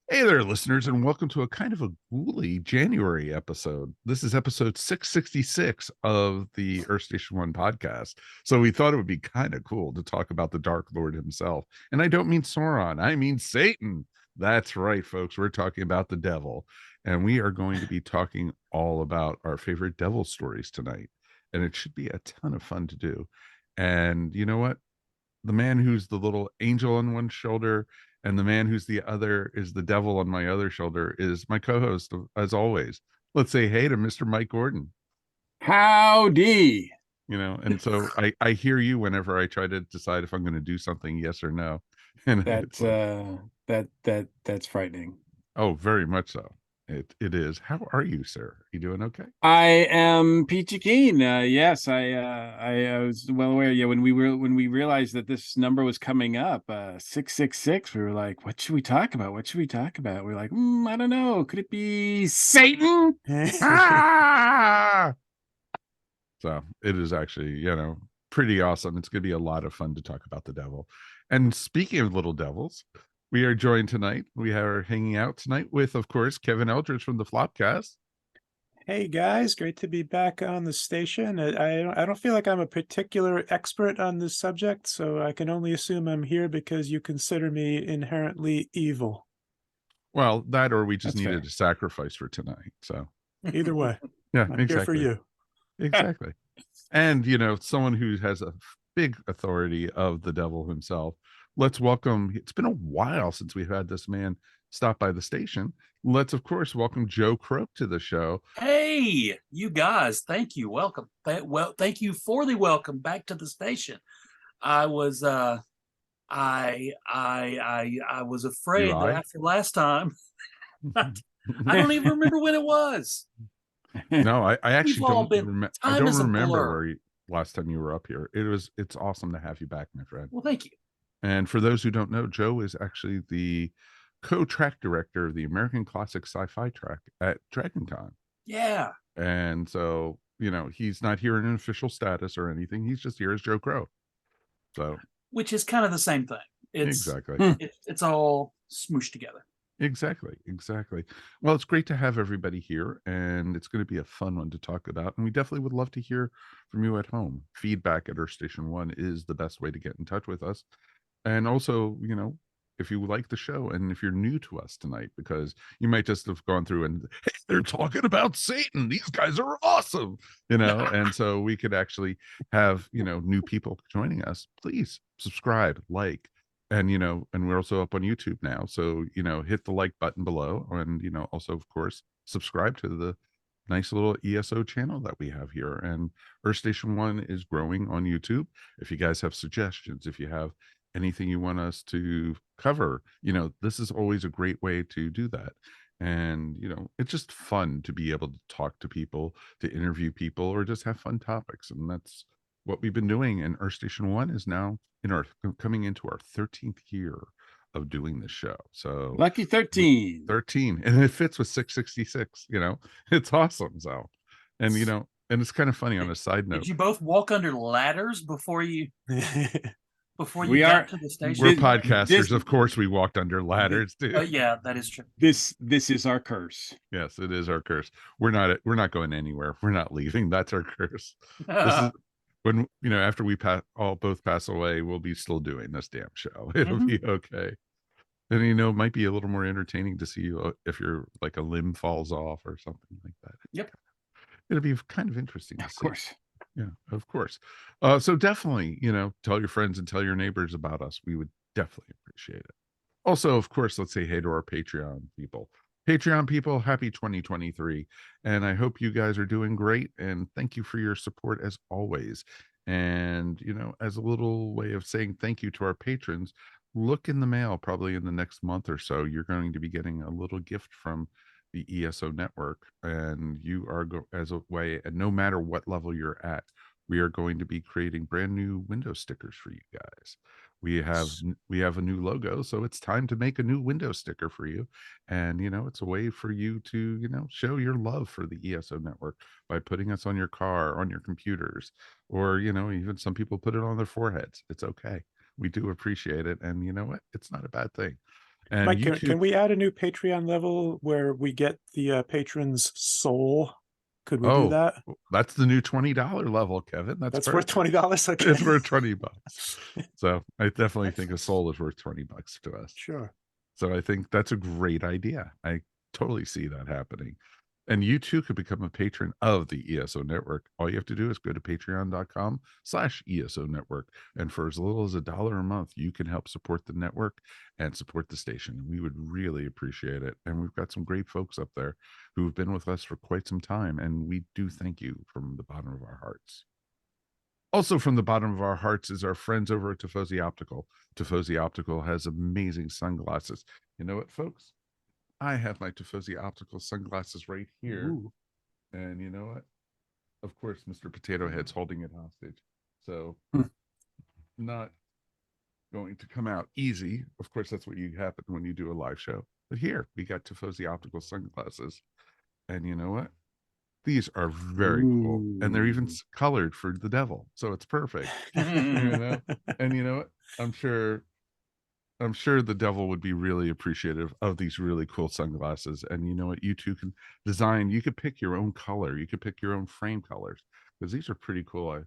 Hey there, listeners, and welcome to a kind of a ghouly January episode. This is episode 666 of the Earth Station One podcast. So we thought it would be kind of cool to talk about the Dark Lord himself. And I don't mean Sauron, I mean Satan. That's right, folks. We're talking about the devil. And we are going to be talking all about our favorite devil stories tonight. And it should be a ton of fun to do. And you know what? The man who's the little angel on one shoulder and the man who's the other is the devil on my other shoulder is my co-host, as always. Let's say hey to Mr. Mike Gordon. Howdy. And so I hear you whenever I try to decide if I'm going to do something, yes or no. And it's That like, that's frightening. oh, very much so. It is. How are you, sir? Are you doing okay? I am peachy keen. Yes, I was well aware. Yeah, when we realized that this number was coming up, 666, we were like, what should we talk about? What should we talk about? We're like, I don't know. Could it be Satan? Ah! So it is actually, pretty awesome. It's going to be a lot of fun to talk about the devil. And speaking of little devils, we are joined tonight. We are hanging out tonight with, of course, Kevin Eldridge from the Flopcast. Hey guys, great to be back on the station. I don't feel like I'm a particular expert on this subject, so I can only assume I'm here because you consider me inherently evil. Well, that or we just That's needed fair. a sacrifice for tonight. So, Either way, yeah, I'm here for exactly. you. Exactly. And, someone who has a big authority of the devil himself. Let's welcome, it's been a while since we've had this man stop by the station. Let's, of course, welcome Joe Crowe to the show. Hey, you guys, thank you. Welcome. Thank you for the welcome back to the station. I was I was afraid that after last time, I don't even remember when it was. No, I actually all don't been remember. I time don't is a remember blur. last time you were up here. It's awesome to have you back, my friend. Well, thank you. And for those who don't know, Joe is actually the co-track director of the American Classic Sci-Fi track at DragonCon. Yeah. And so, he's not here in an official status or anything. He's just here as Joe Crowe. So, Which is kind of the same thing. exactly. It's all smooshed together. Exactly. Well, it's great to have everybody here, and it's going to be a fun one to talk about. And we definitely would love to hear from you at home. Feedback at Earth Station One is the best way to get in touch with us. And also, if you like the show and if you're new to us tonight, because you might just have gone through and hey, they're talking about Satan. These guys are awesome, and so we could actually have, new people joining us. Please subscribe, like, and and we're also up on YouTube now, so hit the like button below, and also, of course, subscribe to the nice little ESO channel that we have here. And Earth Station One is growing on YouTube. If you guys have suggestions, if you have anything you want us to cover, this is always a great way to do that. And it's just fun to be able to talk to people, to interview people, or just have fun topics. And that's what we've been doing. And Earth Station One is now coming into our 13th year of doing this show. So Lucky 13. 13, and it fits with 666. It's awesome. So, and and it's kind of funny on a side note. Did you both walk under ladders before you We got are to the station? We're podcasters, of course we walked under ladders too. Yeah, that is true. This is our curse. Yes, it is our curse. We're not going anywhere. We're not leaving. That's our curse. This is when after we both pass away, we'll be still doing this damn show. It'll be okay. And it might be a little more entertaining to see you if you're like a limb falls off or something like that. Yep. It'll be kind of interesting to Of see. course. Yeah, of course. So definitely, tell your friends and tell your neighbors about us. We would definitely appreciate it. Also, of course, let's say hey to our Patreon people. Patreon people, happy 2023. And I hope you guys are doing great. And thank you for your support as always. And, as a little way of saying thank you to our patrons, look in the mail probably in the next month or so. You're going to be getting a little gift from the ESO network. And you are, as a way, and no matter what level you're at, we are going to be creating brand new window stickers for you guys. We have a new logo, so it's time to make a new window sticker for you. And it's a way for you to show your love for the ESO network by putting us on your car, on your computers, or even some people put it on their foreheads. It's okay. We do appreciate it, and you know what? It's not a bad thing. And Mike, YouTube, can we add a new Patreon level where we get the patron's soul? Could we do that? that's the new $20 level, Kevin. That's perfect. worth $20. Okay. It's worth $20. So I definitely think a soul is worth $20 to us. Sure. So I think that's a great idea. I totally see that happening. And you too could become a patron of the ESO Network. All you have to do is go to patreon.com/ESO Network. And for as little as $1 a month, you can help support the network and support the station. We would really appreciate it. And we've got some great folks up there who've been with us for quite some time. And we do thank you from the bottom of our hearts. Also from the bottom of our hearts is our friends over at Tifosi Optical. Tifosi Optical has amazing sunglasses. You know what, folks? I have my Tifosi Optical sunglasses right here. Ooh. And you know what? Of course, Mr. Potato Head's holding it hostage. So not going to come out easy. Of course, that's what you happen when you do a live show. But here, we got Tifosi Optical sunglasses. And you know what? These are very cool. And they're even colored for the devil. So it's perfect. You know? And you know what? I'm sure the devil would be really appreciative of these really cool sunglasses. And you know what? You too can design. You could pick your own color. You could pick your own frame colors because these are pretty cool.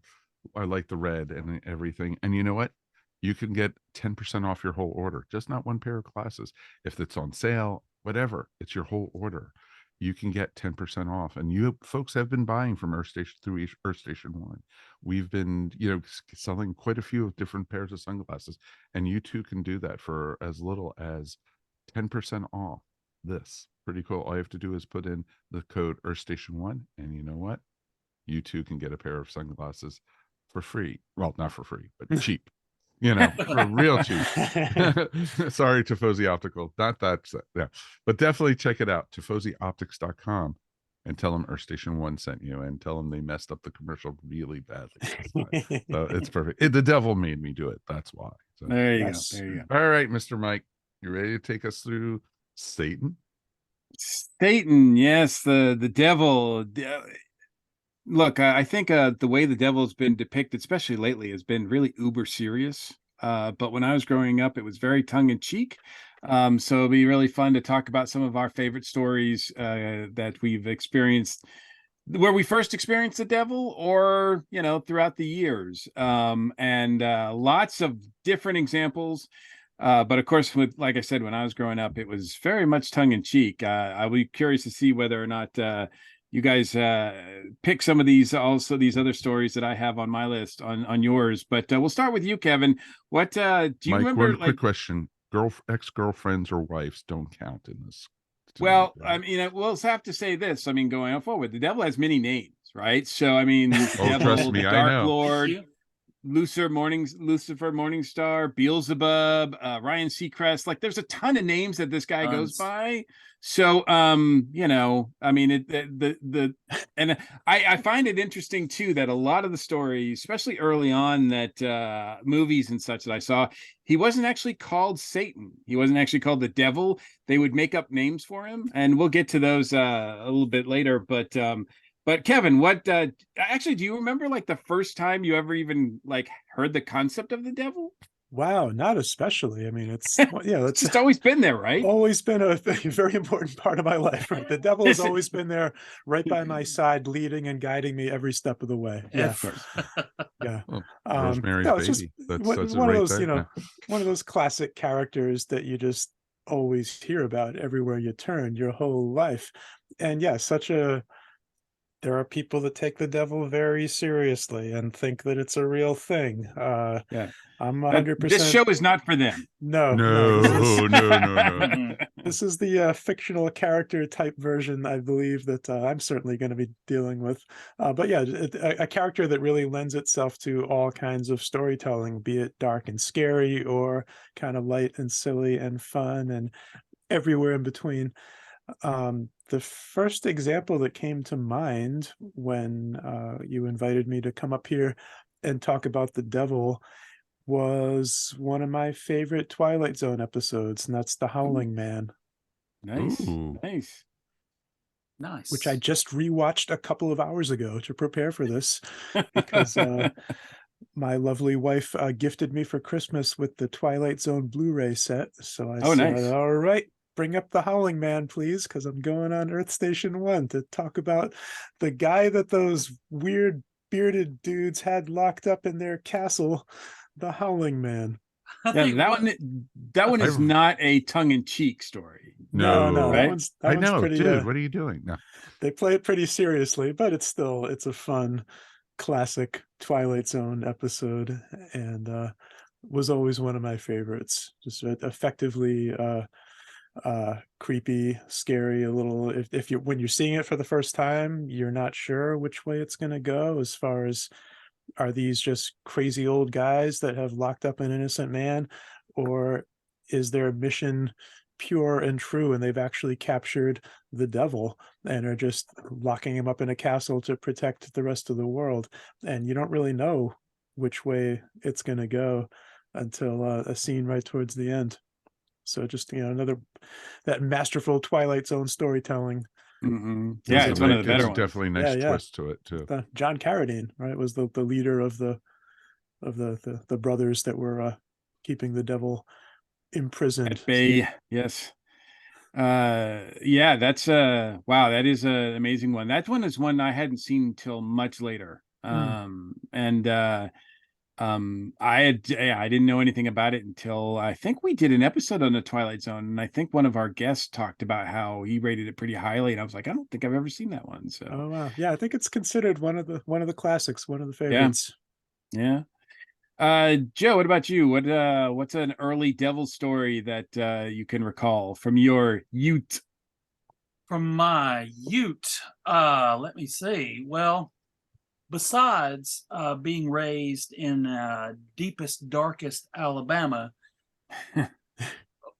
I like the red and everything. And you know what? You can get 10% off your whole order, just not one pair of glasses. If it's on sale, whatever, it's your whole order. You can get 10% off. And you folks have been buying from Earth Station through Earth Station 1. We've been, selling quite a few of different pairs of sunglasses. And you too can do that for as little as 10% off this. Pretty cool. All you have to do is put in the code Earth Station 1. And you know what? You too can get a pair of sunglasses for free. Well, not for free, but cheap. For real cheap. Sorry, Tifosi Optical. Not that, yeah. But definitely check it out, TifosiOptics.com, and tell them Earth Station 1 sent you, and tell them they messed up the commercial really badly. So it's perfect. The devil made me do it. That's why. So, There you yes. go. There you go. all right, Mr. Mike, you ready to take us through Satan? Satan, yes, the devil. Look, I think the way the devil's been depicted, especially lately, has been really uber serious. But when I was growing up, it was very tongue in cheek. So it'll be really fun to talk about some of our favorite stories that we've experienced, where we first experienced the devil, or throughout the years. And lots of different examples. But of course, like I said, when I was growing up, it was very much tongue in cheek. I'll be curious to see whether or not you guys pick some of these other stories that I have on my list on yours. But we'll start with you, Kevin. What do you Mike, remember? one quick question. Ex-girlfriends or wives don't count in this. Well, I mean, we'll have to say this. I mean, going forward, the devil has many names, right? So, I mean, the devil, trust me, the I Dark know. Lord, Lucifer Morningstar, Beelzebub, Ryan Seacrest. Like, there's a ton of names that this guy goes by. So, I mean, and I find it interesting too that a lot of the stories, especially early on, that movies and such that I saw, he wasn't actually called Satan. He wasn't actually called the devil. They would make up names for him, and we'll get to those a little bit later. But Kevin, what actually do you remember, like, the first time you ever even heard the concept of the devil? Wow, not especially. I mean, it's it's just always been there, right? Always been a very important part of my life, right? The devil has always been there, right by my side, leading and guiding me every step of the way. Yeah, of course. Yeah. Well, Rosemary's no, it's just Baby. That's one it of right those, there. one of those classic characters that you just always hear about everywhere you turn your whole life. And yeah, there are people that take the devil very seriously and think that it's a real thing. Yeah. I'm 100%. This show is not for them. No. This is the fictional character type version, I believe, that I'm certainly going to be dealing with. But yeah, a character that really lends itself to all kinds of storytelling, be it dark and scary or kind of light and silly and fun and everywhere in between. The first example that came to mind when you invited me to come up here and talk about the devil was one of my favorite Twilight Zone episodes, and that's The Howling Man. Nice. Ooh. Nice. Which I just rewatched a couple of hours ago to prepare for this, because my lovely wife gifted me for Christmas with the Twilight Zone Blu-ray set. So I Oh, said, nice. all right, bring up the Howling Man, please, because I'm going on Earth Station 1 to talk about the guy that those weird bearded dudes had locked up in their castle, the Howling Man. I Yeah, think that one is I've- not a tongue-in-cheek story. No, No. that Right? one's I know, pretty. dude. What are you doing? No. They play it pretty seriously, but it's a fun, classic Twilight Zone episode, and was always one of my favorites. Just effectively creepy, scary, a little. If you when you're seeing it for the first time, you're not sure which way it's going to go. As far as, are these just crazy old guys that have locked up an innocent man, or is their mission pure and true and they've actually captured the devil and are just locking him up in a castle to protect the rest of the world? And you don't really know which way it's going to go until a scene right towards the end. So just, another, that masterful Twilight Zone storytelling. Yeah, it's one of the It's better a ones. definitely nice Yeah. twist to it too. John Carradine, right, was the leader of the brothers that were keeping the devil imprisoned. At bay, yes. Yeah, that's wow, that is an amazing one. That one is one I hadn't seen till much later. I didn't know anything about it until I think we did an episode on the Twilight Zone, and I think one of our guests talked about how he rated it pretty highly, and I was like, I don't think I've ever seen that one. So Oh wow, yeah, I think it's considered one of the classics, one of the favorites. yeah. Joe, what about you? What's an early devil story that you can recall from your youth? from my youth, let me see. Well, besides being raised in deepest, darkest Alabama,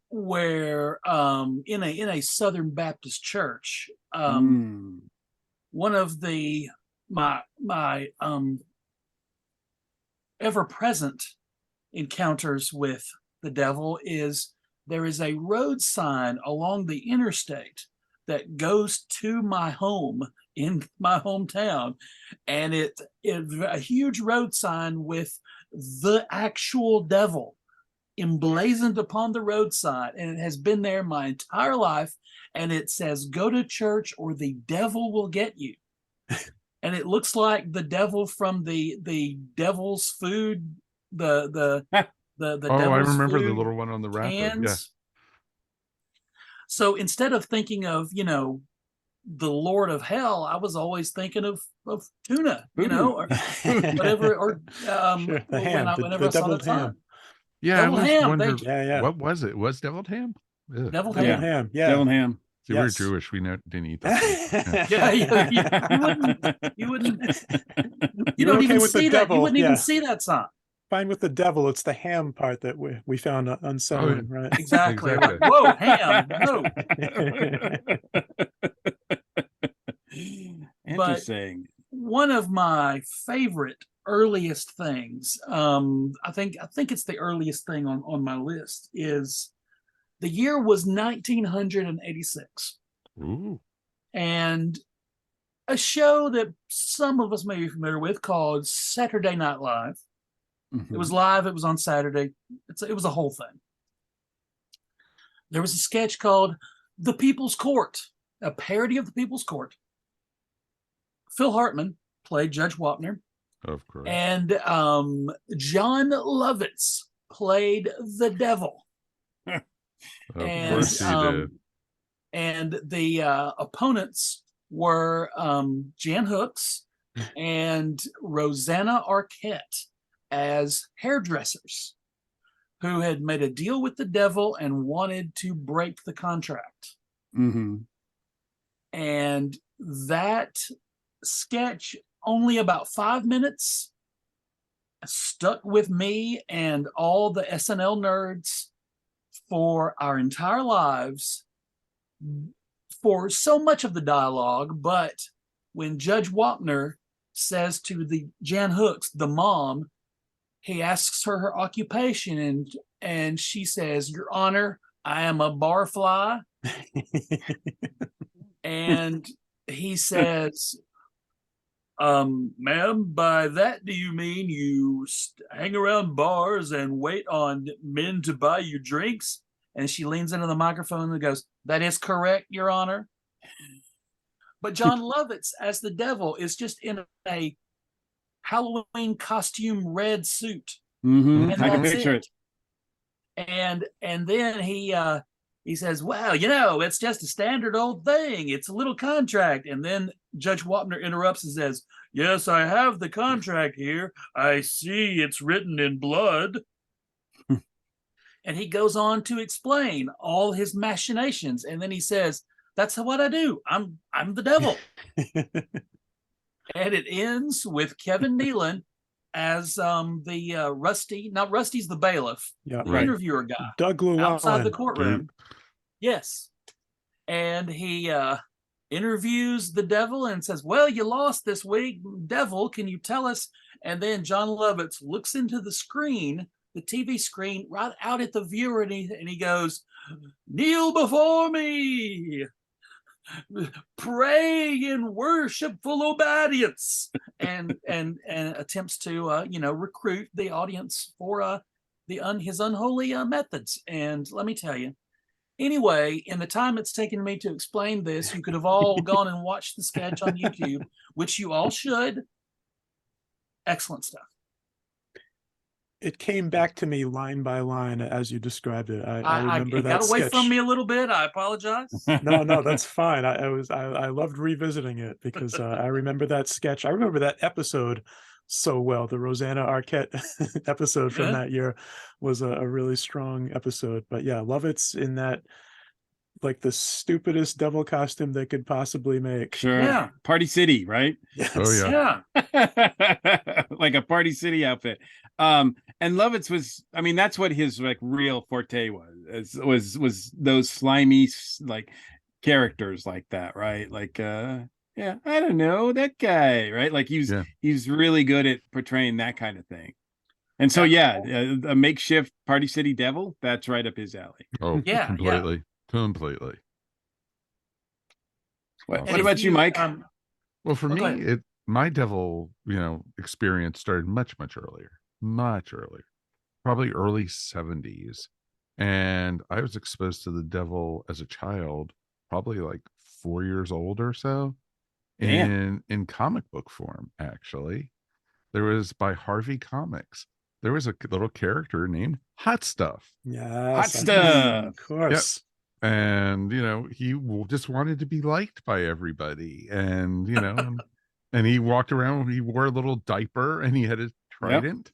where in a Southern Baptist church, one of the my ever present encounters with the devil is there is a road sign along the interstate that goes to my home in my hometown, and it's a huge road sign with the actual devil emblazoned upon the roadside, and it has been there my entire life, and it says, "Go to church or the devil will get you." And it looks like the devil from the devil's food, the Oh, I devil's remember the food little one on the wrapper. Yeah. cans. So instead of thinking of, the Lord of Hell, I was always thinking of tuna, or whatever, or Sure, the ham, whenever the I saw deviled that sign. ham. Yeah, I Deviled always ham, wondered Yeah. what was it? Was deviled ham? Ugh. Deviled Deviled ham. ham, yeah. Devil and ham. See, we're Yes. Jewish. We didn't eat that. Yeah, you wouldn't. You You're don't okay even with the see that. You devil, wouldn't even yeah. see that sign. Fine with the devil. It's the ham part that we found unsettling, right? Exactly. Exactly. Like, whoa, ham. No. Interesting. One of my favorite earliest things, I think it's the earliest thing on my list, is the year was 1986. Ooh. And a show that some of us may be familiar with called Saturday Night Live. It was live. It was on Saturday. It was a whole thing. There was a sketch called The People's Court, a parody of The People's Court. Phil Hartman played Judge Wapner. Of course. And John Lovitz played the devil. Of course he did. And the opponents were Jan Hooks and Rosanna Arquette as hairdressers who had made a deal with the devil and wanted to break the contract. And that sketch, only about 5 minutes, stuck with me and all the SNL nerds for our entire lives, for so much of the dialogue. But when Judge Wapner says to the Jan Hooks, the mom, he asks her occupation, and she says, "Your Honor, I am a barfly." And he says, Ma'am, by that do you mean you hang around bars and wait on men to buy you drinks? And she leans into the microphone and goes, that is correct, Your Honor. But John Lovitz, as the devil, is just in a Halloween costume red suit. Mm-hmm. And I can that's picture it. And then he says, well, you know, it's just a standard old thing. It's a little contract. And then Judge Wapner interrupts and says, yes, I have the contract here. I see it's written in blood. And he goes on to explain all his machinations. And then he says, that's what I do. I'm the devil. And it ends with Kevin Nealon as the Rusty, not Rusty's the bailiff, Yeah, the right. interviewer guy Doug Llewellyn. outside the courtroom. Duke. Yes. And he interviews the devil and says, well, you lost this week. Devil, can you tell us? And then John Lovitz looks into the screen, the TV screen, right out at the viewer, and he goes, kneel before me, pray in worshipful obedience, and attempts to recruit the audience for his unholy methods. And let me tell you, anyway, in the time it's taken me to explain this, you could have all gone and watched the sketch on YouTube, which you all should. Excellent stuff. It came back to me line by line as you described it. I remember it that got away sketch. from me a little bit. I apologize. No, that's fine. I loved revisiting it because I remember that sketch. I remember that episode so well. The Rosanna Arquette episode from that year was a really strong episode. But yeah, Lovitz in that, like the stupidest devil costume they could possibly make. Sure. Yeah. Party City, right? Yes. Oh, yeah. Yeah. Like a Party City outfit. And Lovitz was, I mean, that's what his like real forte was those slimy like characters like that, right? Like yeah, I don't know, that guy, right? Like he's really good at portraying that kind of thing. And so a makeshift Party City devil, that's right up his alley. Oh, Yeah, completely. Completely. What about you, Mike? Well, for go me, ahead. my devil, experience started much earlier, probably early 70s. And I was exposed to the devil as a child, probably like 4 years old or so, in comic book form, actually. There was by Harvey Comics. There was a little character named Hot Stuff. Yes, Hot Stuff. Of course. And he just wanted to be liked by everybody, and and he walked around, he wore a little diaper, and he had a trident.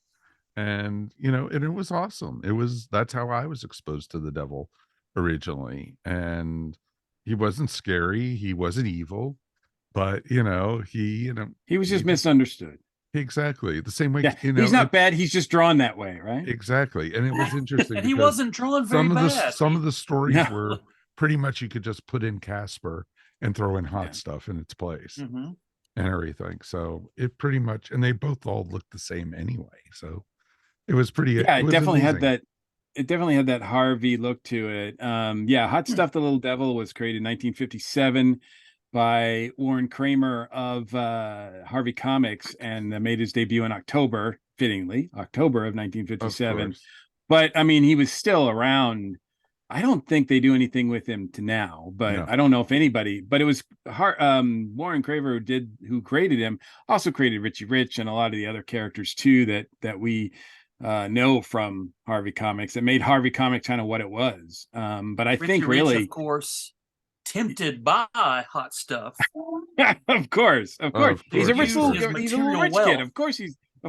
And and it was awesome. That's how I was exposed to the devil originally. And he wasn't scary, he wasn't evil, but he was just misunderstood. Exactly the same way. Yeah, he's not bad, he's just drawn that way, right? Exactly. And it was interesting. And he wasn't drawn very bad. Some of the stories were pretty much you could just put in Casper and throw in Hot Stuff in its place. Mm-hmm. And everything. So it pretty much, and they both all looked the same anyway. So it was pretty. Yeah, it definitely amazing. had that. It definitely had that Harvey look to it. Hot Stuff, the Little Devil was created in 1957 by Warren Kramer of Harvey Comics, and made his debut in October, fittingly, October of 1957. Of but I mean, he was still around. I don't think they do anything with him to now, but I don't know if anybody. But it was Warren Kramer who created him. Also created Richie Rich and a lot of the other characters too that we know from Harvey Comics. That made Harvey Comics kind of what it was. But I Richie think Rich, really, of course, tempted by Hot Stuff. of course, he's a rich little rich kid. Of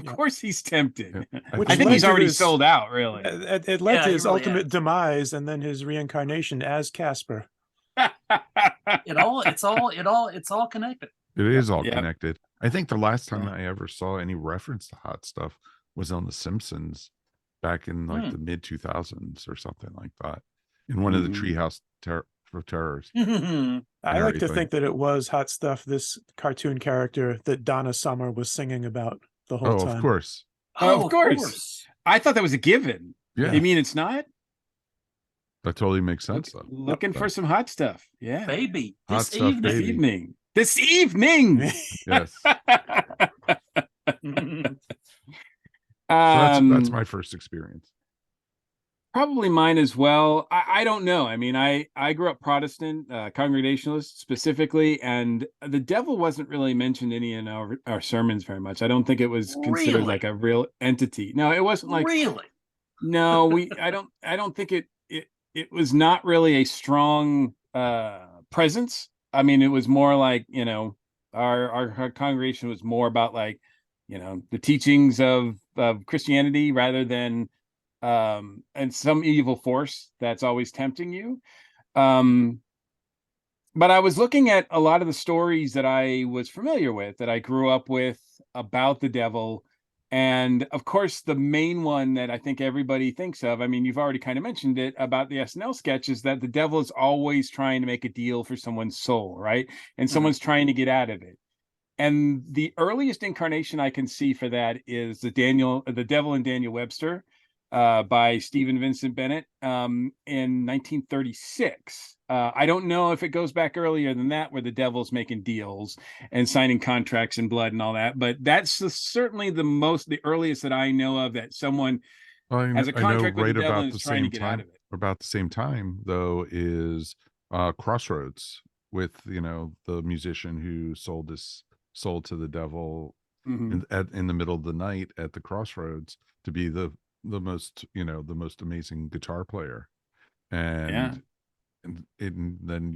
course he's tempted. Yeah. I think he's already sold out, really. It led to his really ultimate demise and then his reincarnation as Casper. It's all connected. It is all connected. I think the last time I ever saw any reference to Hot Stuff was on The Simpsons back in like the mid 2000s or something like that, in one of the Treehouse of Terrors. I like to think that it was Hot Stuff, this cartoon character that Donna Summer was singing about the whole time. Of course. Of course. I thought that was a given. Yeah. You mean it's not? That totally makes sense, though. Looking for some Hot Stuff. Yeah. Baby, Hot this Stuff, evening. baby. Evening. This evening. Yes. Mhm. So that's my first experience. Probably mine as well. I don't know. I mean, I grew up Protestant, Congregationalist specifically, and the devil wasn't really mentioned any in our sermons very much. I don't think it was considered Really? like a real entity. No, it wasn't like. Really? No, I don't think it was not really a strong presence. I mean, it was more like, our congregation was more about like, the teachings of Christianity rather than and some evil force that's always tempting you. But I was looking at a lot of the stories that I was familiar with, that I grew up with about the devil. And of course, the main one that I think everybody thinks of, I mean, you've already kind of mentioned it about the SNL sketch, is that the devil is always trying to make a deal for someone's soul, right? And someone's trying to get out of it. And the earliest incarnation I can see for that is the Devil and Daniel Webster, by Stephen Vincent Bennett, in 1936. I don't know if it goes back earlier than that, where the devil's making deals and signing contracts in blood and all that. But that's certainly the earliest that I know of that someone has a contract with the devil and is trying to get out of it. About the same time, though, is Crossroads with the musician who sold his soul to the devil in the middle of the night at the crossroads to be the most the most amazing guitar player, and then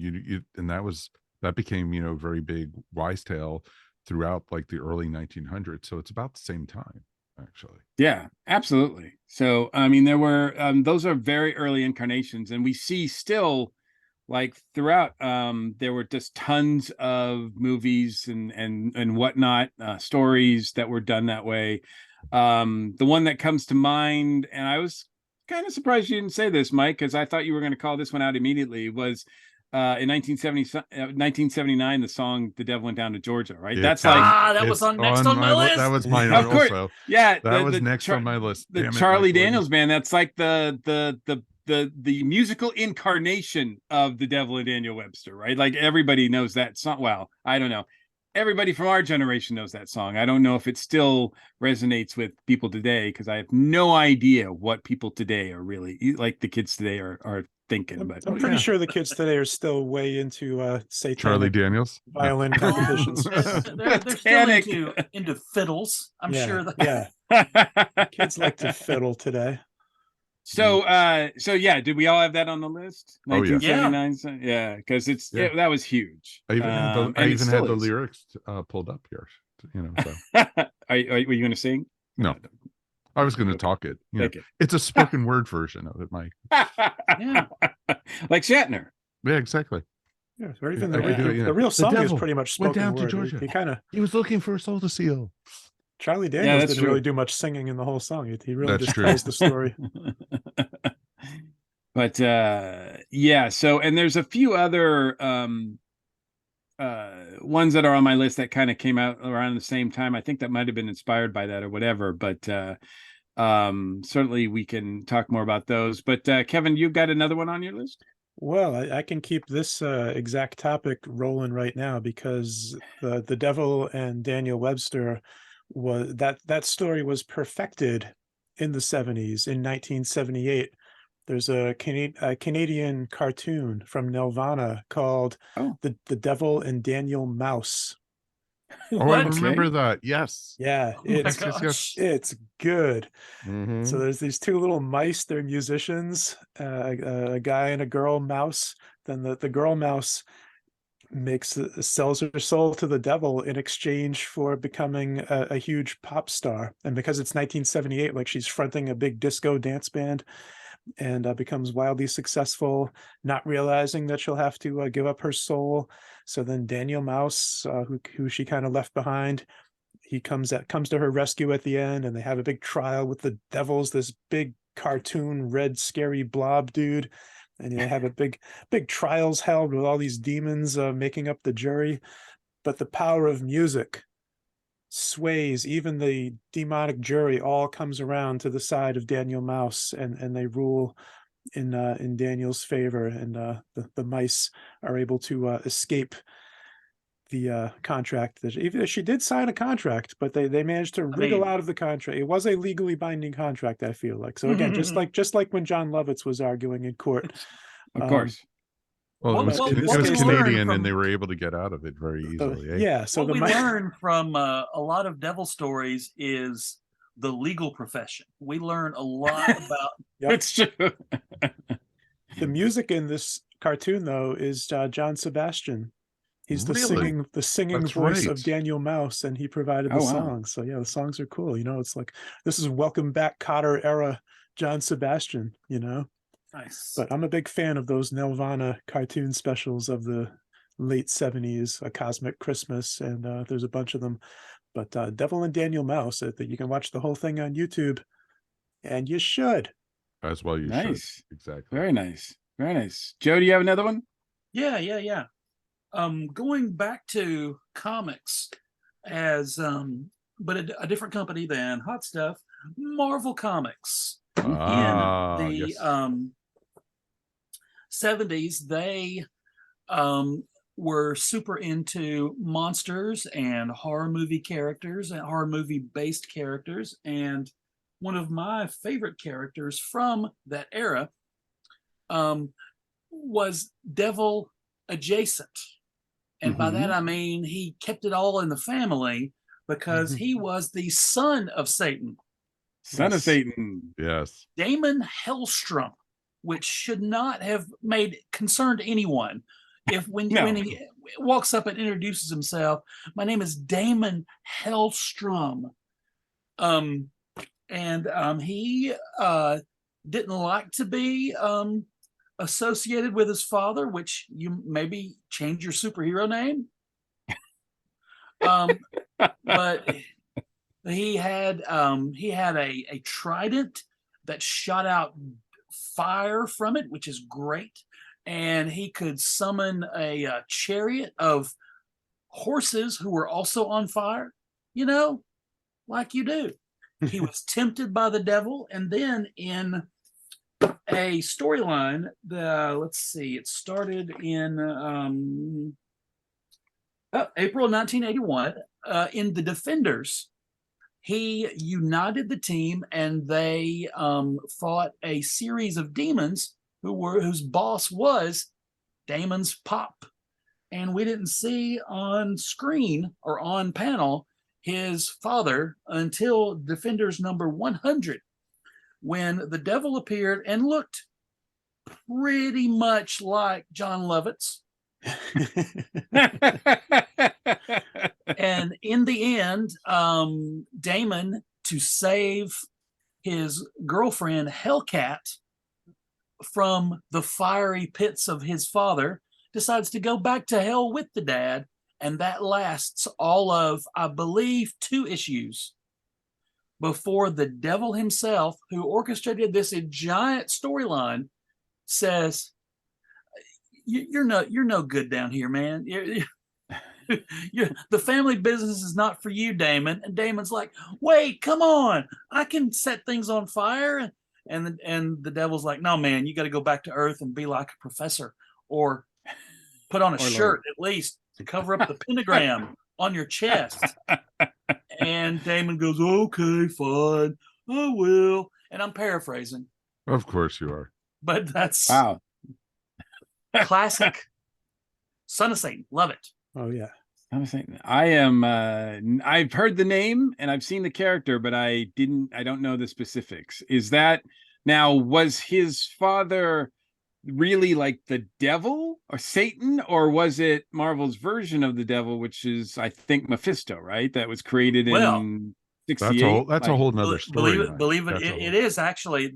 that became very big wise tale throughout like the early 1900s. So it's about the same time, actually. Yeah, absolutely. So I mean, there were those are very early incarnations, and we see still like throughout there were just tons of movies and whatnot, stories that were done that way. The one that comes to mind, and I was kind of surprised you didn't say this, Mike, because I thought you were going to call this one out immediately, was in 1979, the song "The Devil Went Down to Georgia," right? That's like that was next on my list. That was mine of course. also. Yeah, that was next on my list. The Damn it, Charlie Mike Daniels Williams. band. That's like the musical incarnation of the Devil and Daniel Webster, right? Like everybody knows that song. Well, I don't know. Everybody from our generation knows that song. I don't know if it still resonates with people today, because I have no idea what people today are really like. The kids today are thinking. But I'm pretty sure the kids today are still way into Charlie satanic Daniels violin competitions. They're still into fiddles. I'm sure that. Yeah, kids like to fiddle today. So yeah, did we all have that on the list? Oh, yeah. 1979. Yeah, because that was huge. I even had the is. lyrics pulled up here. So. Were you going to sing? No, I was going to talk it. It's a spoken word version of it, Mike. Yeah, like Shatner. Yeah, exactly. Yeah, or even the real song is pretty much spoken went down word. to Georgia. He was looking for a soul to seal. Charlie Daniels didn't really do much singing in the whole song. He really just tells the story. But yeah, so, and there's a few other ones that are on my list that kind of came out around the same time. I think that might have been inspired by that or whatever, but certainly we can talk more about those. But Kevin, you've got another one on your list? Well, I can keep this exact topic rolling right now, because the Devil and Daniel Webster that story was perfected in the 70s. In 1978, there's a Canadian cartoon from Nelvana called the Devil and Daniel Mouse. Oh, I remember that. Yes. Yeah, it's good. So there's these two little mice. They're musicians, a guy and a girl mouse. Then the girl mouse sells her soul to the devil in exchange for becoming a huge pop star. And because it's 1978, like, she's fronting a big disco dance band, and becomes wildly successful, not realizing that she'll have to give up her soul. So then Daniel Mouse, who she kind of left behind, he comes to her rescue at the end, and they have a big trial with the devils, this big cartoon red scary blob dude. And they have a big trials held with all these demons making up the jury. But the power of music sways even the demonic jury, all comes around to the side of Daniel Mouse, and they rule in Daniel's favor, and the mice are able to escape the contract that even she did sign a contract, but they managed to wriggle mean- out of the contract. It was a legally binding contract, I feel like. So again, just like when John Lovitz was arguing in court. Of course. Well, What- it was, what- it what was we learned Canadian, and from- they were able to get out of it very So, easily. Eh? yeah, so what the we learn from a lot of devil stories is the legal profession. We learn a lot about. Yep. It's true. the music in this cartoon though is John Sebastian. He's the Really? singing That's voice right. of Daniel Mouse, and he provided the Oh, wow. songs. So yeah, the songs are cool. You know, it's like this is welcome back Cotter era John Sebastian. You know, Nice. but I'm a big fan of those Nelvana cartoon specials of the late '70s, A Cosmic Christmas, and there's a bunch of them. But Devil and Daniel Mouse, that you can watch the whole thing on YouTube, and you should. As well, you Nice. should. Exactly. Very nice. Very nice. Joe, do you have another one? Yeah. Going back to comics as but a different company than Hot Stuff, Marvel Comics. Ah, In the yes. 70s, they were super into monsters and horror movie characters and horror movie based characters. And one of my favorite characters from that era was devil adjacent. And by that, I mean, he kept it all in the family because he was the son of Satan, Son of Yes. Satan. Yes. Damon Hellstrom, which should not have made concern to anyone. If when he walks up and introduces himself, my name is Damon Hellstrom. He didn't like to be associated with his father, which you maybe change your superhero name. But he had a trident that shot out fire from it, which is great. And he could summon a chariot of horses who were also on fire, you know, like you do. He was tempted by the devil, and then in a storyline, let's see, it started in April 1981 in the Defenders. He united the team, and they fought a series of demons whose boss was Damon's pop. And we didn't see on screen or on panel his father until Defenders number 100, when the devil appeared and looked pretty much like John Lovitz. And in the end, Damon, to save his girlfriend Hellcat from the fiery pits of his father, decides to go back to hell with the dad. And that lasts all of, I believe, 2 issues before the devil himself, who orchestrated this giant storyline, says, you're no good down here, man. The family business is not for you, Damon. And Damon's like, wait, come on, I can set things on fire. And the devil's like, no, man, you got to go back to Earth and be like a professor, or put on a shirt at least to cover up the pentagram on your chest. And Damon goes, okay, fine, I will. And I'm paraphrasing, Of course you are. but that's Wow. classic. Son of Satan, love it. Oh yeah. Son of Satan. I am I've heard the name and I've seen the character, but I don't know the specifics. Is that now, was his father really like the devil or Satan, or was it Marvel's version of the devil, which is, I think, Mephisto, right? That was created in 68. That's a whole nother story. Believe it, it is actually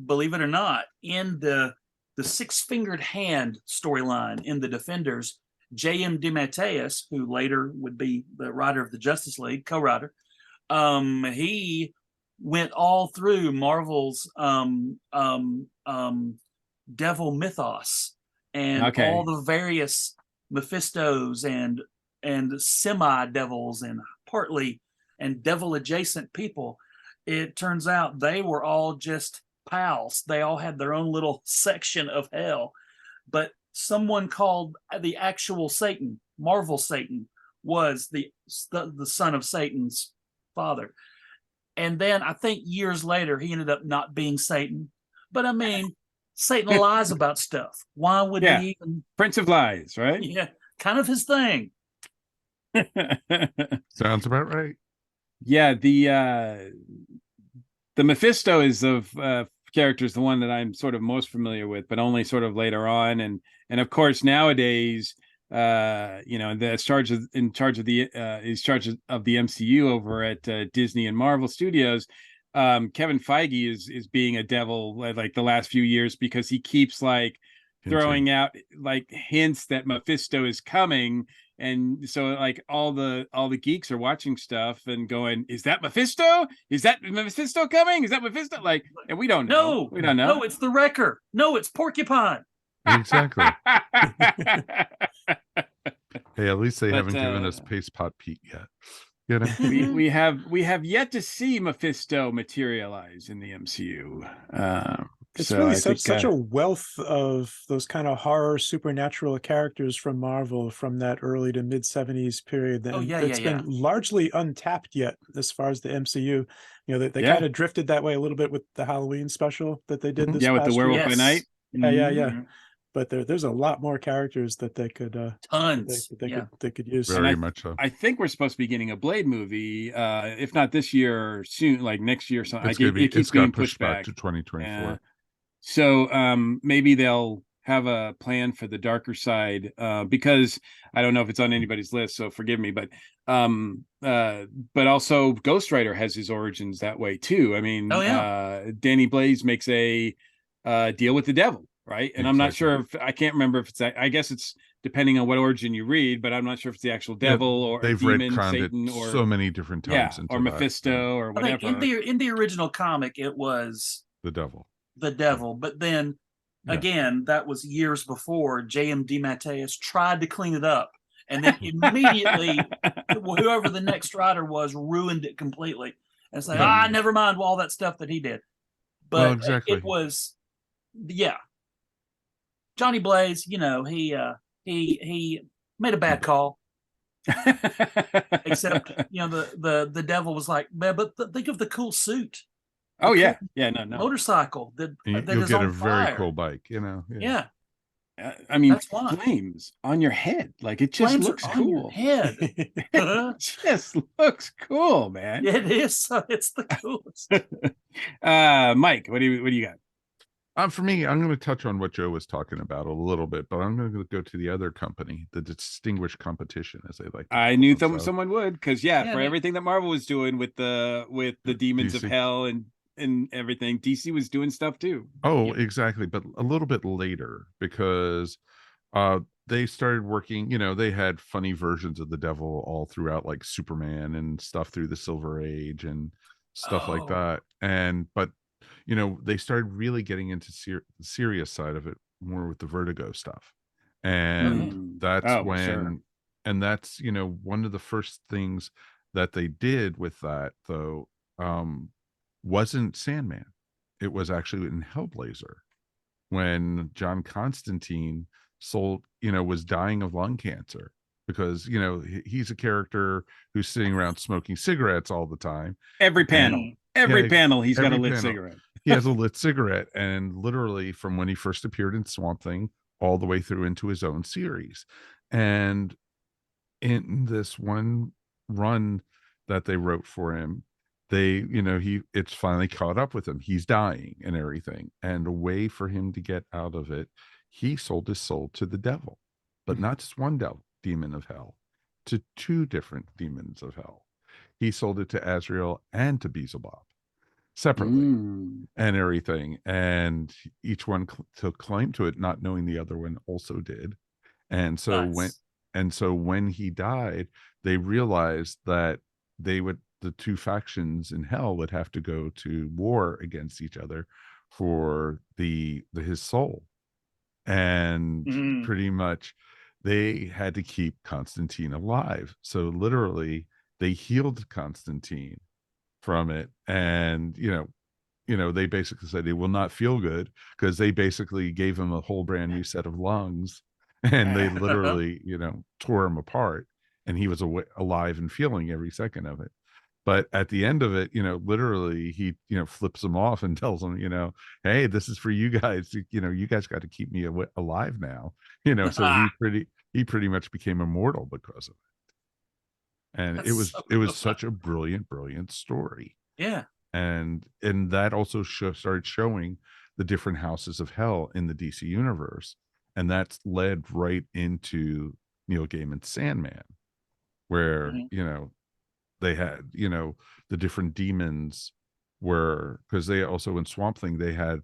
believe it or not, in the 6-fingered hand storyline in the Defenders, J.M. DeMatteis, who later would be the writer of the Justice League, co-writer, he went all through Marvel's devil mythos and all the various Mephistos and semi-devils and partly and devil adjacent people. It turns out they were all just pals. They all had their own little section of hell, but someone called the actual Satan, Marvel Satan, was the son of Satan's father. And then I think years later he ended up not being Satan. But I mean, Satan lies about stuff. Why would he even? Prince of Lies, right? Yeah, kind of his thing. Sounds about right. Yeah, the Mephisto is of characters the one that I'm sort of most familiar with, but only sort of later on, and of course nowadays, you know, the in charge of the MCU over at Disney and Marvel Studios. Kevin Feige is being a devil like the last few years, because he keeps like throwing out like hints that Mephisto is coming. And so like all the geeks are watching stuff and going, is that Mephisto? Is that Mephisto coming? Is that Mephisto? Like, and we don't know. No, we don't know. No, it's the Wrecker. No, it's Porcupine. Exactly. Hey, at least they haven't given us Paste Pot Pete yet. You know? we have yet to see Mephisto materialize in the MCU. It's so really I think, such a wealth of those kind of horror supernatural characters from Marvel from that early to mid 70s period. Oh, yeah, it's been largely untapped yet as far as the MCU. You know, they kind of drifted that way a little bit with the Halloween special that they did this with the Werewolf by Night. Yeah. But there's a lot more characters that they could tons they could use. Very much so. I think we're supposed to be getting a Blade movie, if not this year, soon, like next year or something. It keeps being pushed back to 2024. So maybe they'll have a plan for the darker side, because I don't know if it's on anybody's list, so forgive me, but also Ghost Rider has his origins that way too. I mean, Danny Blaze makes a deal with the devil, right? And I'm not sure if I can't remember if it's I guess it's depending on what origin you read, but I'm not sure if it's the actual devil or they've demon, retconned Satan, it or so many different times, or Mephisto or whatever. I think in the original comic it was the devil. But then again, that was years before J.M. DeMatteis tried to clean it up, and then immediately whoever the next writer was ruined it completely and said, never mind all that stuff that he did. But it was Johnny Blaze, you know, he made a bad call. Except, you know, the devil was like, but think of the cool suit. Oh yeah, no motorcycle that you'll is get on a fire. very cool bike, you know. Yeah. I mean, flames on your head, like it just looks cool. Head. It just looks cool, man. It is. It's the coolest. Mike, what do you got? For me, I'm going to touch on what Joe was talking about a little bit, but I'm going to go to the other company, the Distinguished Competition, as they like. I knew someone would, because for everything that Marvel was doing with the Demons DC. of Hell and everything, DC was doing stuff too. Exactly, but a little bit later, because they started working, you know, they had funny versions of the devil all throughout, like Superman and stuff through the Silver Age and stuff like that. But you know, they started really getting into the serious side of it more with the Vertigo stuff. And that's when, and that's, you know, one of the first things that they did with that, though, wasn't Sandman. It was actually in Hellblazer, when John Constantine was dying of lung cancer, because, you know, he's a character who's sitting around smoking cigarettes all the time. Every panel. Panel, he's got a lit cigarette. He has a lit cigarette, and literally from when he first appeared in Swamp Thing all the way through into his own series. And in this one run that they wrote for him, it's finally caught up with him. He's dying and everything. And a way for him to get out of it, he sold his soul to the devil, but not just one demon of hell, to two different demons of hell. He sold it to Azrael and to Beezlebub separately and everything. And each one took claim to it, not knowing the other one also did. And so when he died, they realized that the two factions in hell would have to go to war against each other for his soul. And pretty much they had to keep Constantine alive. So literally they healed Constantine from it. And, you know, they basically said he will not feel good, because they basically gave him a whole brand new set of lungs, and they literally, you know, tore him apart. and he was alive and feeling every second of it. But at the end of it, literally he, flips them off and tells them, hey, this is for you guys. You guys got to keep me alive now. So he pretty much became immortal because of it. And That's it was so it was cool. such a brilliant story. Yeah. And that also started showing the different houses of hell in the DC universe, and that's led right into Neil Gaiman's Sandman, where Mhm. they had the different demons were, because they also, in Swamp Thing, they had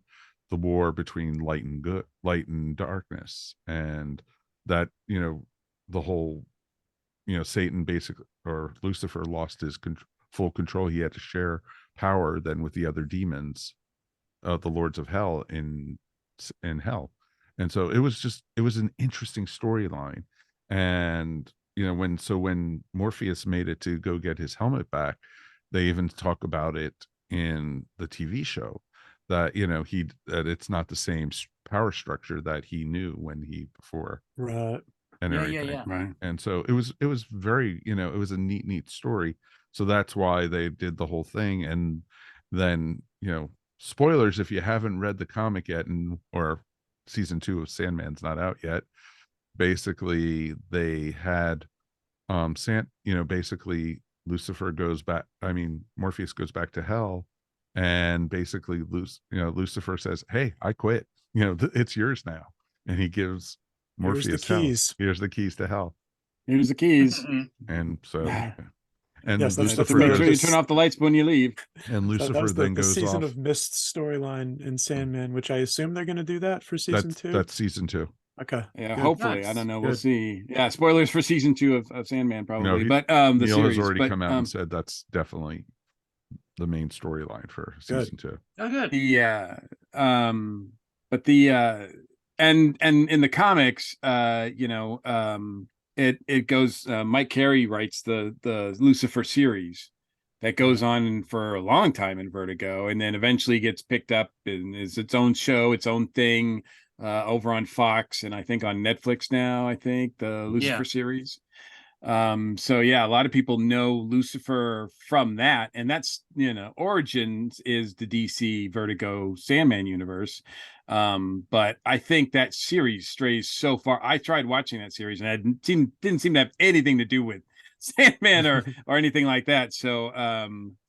the war between light and darkness, and that the whole Satan basically, or Lucifer, lost his full control. He had to share power then with the other demons, the lords of hell in hell. And so it was an interesting storyline. And when Morpheus made it to go get his helmet back, they even talk about it in the TV show, that that it's not the same power structure that he knew when he before, Right. and Yeah, everything. yeah. Right. And so it was very, it was a neat story. So that's why they did the whole thing. And then, spoilers if you haven't read the comic yet, or season 2 of Sandman's not out yet. Basically, they had basically Lucifer goes back, Morpheus goes back to hell, and basically Lucifer says, hey, I quit, it's yours now. And he gives Here's the Morpheus hell. keys. Here's the keys to hell. Here's the keys. And so, Yes, and that's To Lucifer make the sure you turn off the lights when you leave. and that Lucifer was then the goes season off. of Mist storyline in Sandman, which I assume they're going to do that for season 2. That's season 2. Okay. Yeah, good. hopefully. I Nice. don't know. We'll Good. see. Yeah, spoilers for season 2 of Sandman, probably. But the Neil series has already but, come out and said that's definitely the main storyline for season 2. Oh, good. Yeah. But the and in the comics, it goes, Mike Carey writes the Lucifer series that goes on for a long time in Vertigo, and then eventually gets picked up and is its own show, its own thing, over on Fox, and I think on Netflix now, I think the Lucifer series. So yeah, a lot of people know Lucifer from that, and that's, Origins is the DC Vertigo Sandman universe. But I think that series strays so far. I tried watching that series, and it didn't seem to have anything to do with Sandman or anything like that. So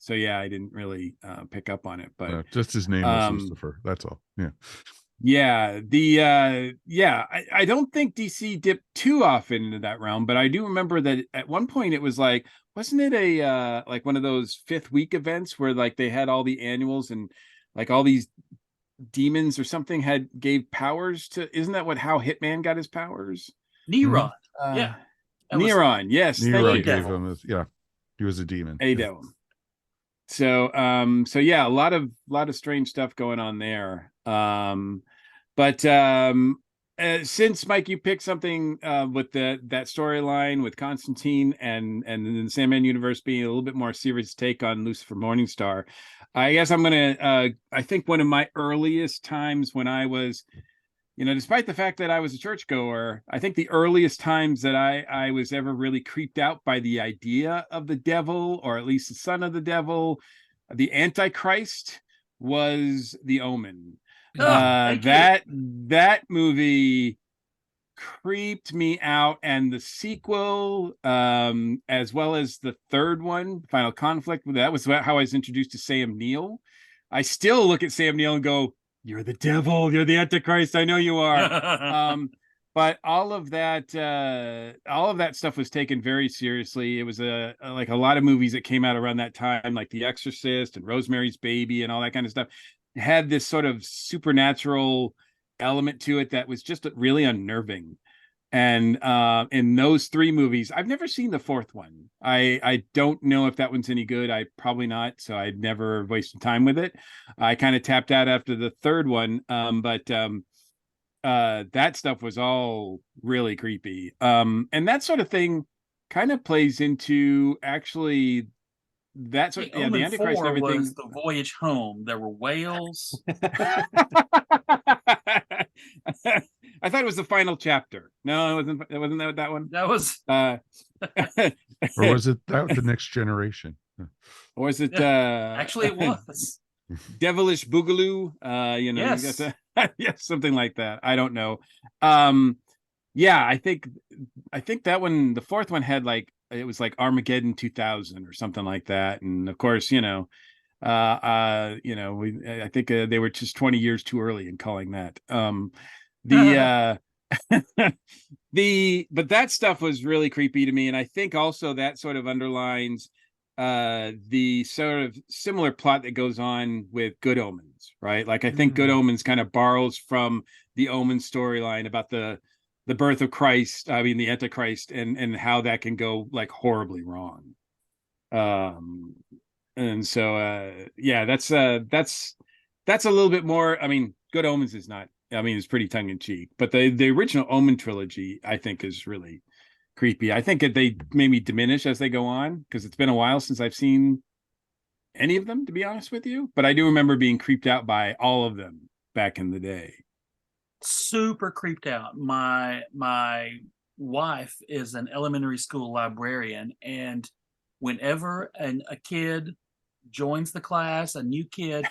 yeah, I didn't really pick up on it. But Just his name was Lucifer. That's all. Yeah. yeah, I don't think DC dipped too often into that realm, but I do remember that at one point it was like, wasn't it a like one of those fifth week events where like they had all the annuals, and like all these demons or something gave powers to, isn't that how Hitman got his powers? Neron. Yeah. Neron, yes, thank Neron you. gave him he was a demon. A devil. So yeah, a lot of strange stuff going on there. But since Mike, you picked something with that storyline with Constantine and the Sandman universe being a little bit more serious take on Lucifer Morningstar, I guess I'm gonna I think one of my earliest times when I was, despite the fact that I was a churchgoer, I think the earliest times that I was ever really creeped out by the idea of the devil, or at least the son of the devil, the Antichrist, was The Omen. That movie creeped me out, and the sequel, as well as the third one, Final Conflict, that was how I was introduced to Sam Neill. I still look at Sam Neill and go, you're the devil, you're the Antichrist, I know you are. But all of that stuff was taken very seriously. It was like a lot of movies that came out around that time, like The Exorcist and Rosemary's Baby and all that kind of stuff, had this sort of supernatural element to it that was just really unnerving. And in those 3 movies, I've never seen the 4th one. I don't know if that one's any good. I probably not, so I'd never wasted time with it. I kind of tapped out after the 3rd one. But that stuff was all really creepy. And that sort of thing kind of plays into actually that sort of, Omen the Antichrist 4 and everything. was the voyage home. There were whales. I thought it was the final chapter. No, it wasn't that one. That was Or was it that the Next Generation? or was it actually it was. Devilish Boogaloo? You know, you got Yes. the yeah, something like that. I don't know. Yeah, I think that one, the fourth one had like, it was like Armageddon 2000 or something like that. And of course, you know, I think they were just 20 years too early in calling that. The but that stuff was really creepy to me, and I think also that sort of underlines the sort of similar plot that goes on with Good Omens, right? Like I think Good Omens kind of borrows from the Omen storyline about the birth of Christ, I mean the Antichrist, and how that can go like horribly wrong. And so yeah, that's a little bit more. I mean, Good Omens is not, I mean, it's pretty tongue-in-cheek, but the original Omen trilogy, I think, is really creepy. I think that they maybe diminish as they go on, because it's been a while since I've seen any of them, to be honest with you. But I do remember being creeped out by all of them back in the day. Super creeped out. My wife is an elementary school librarian, and whenever a kid joins the class, a new kid,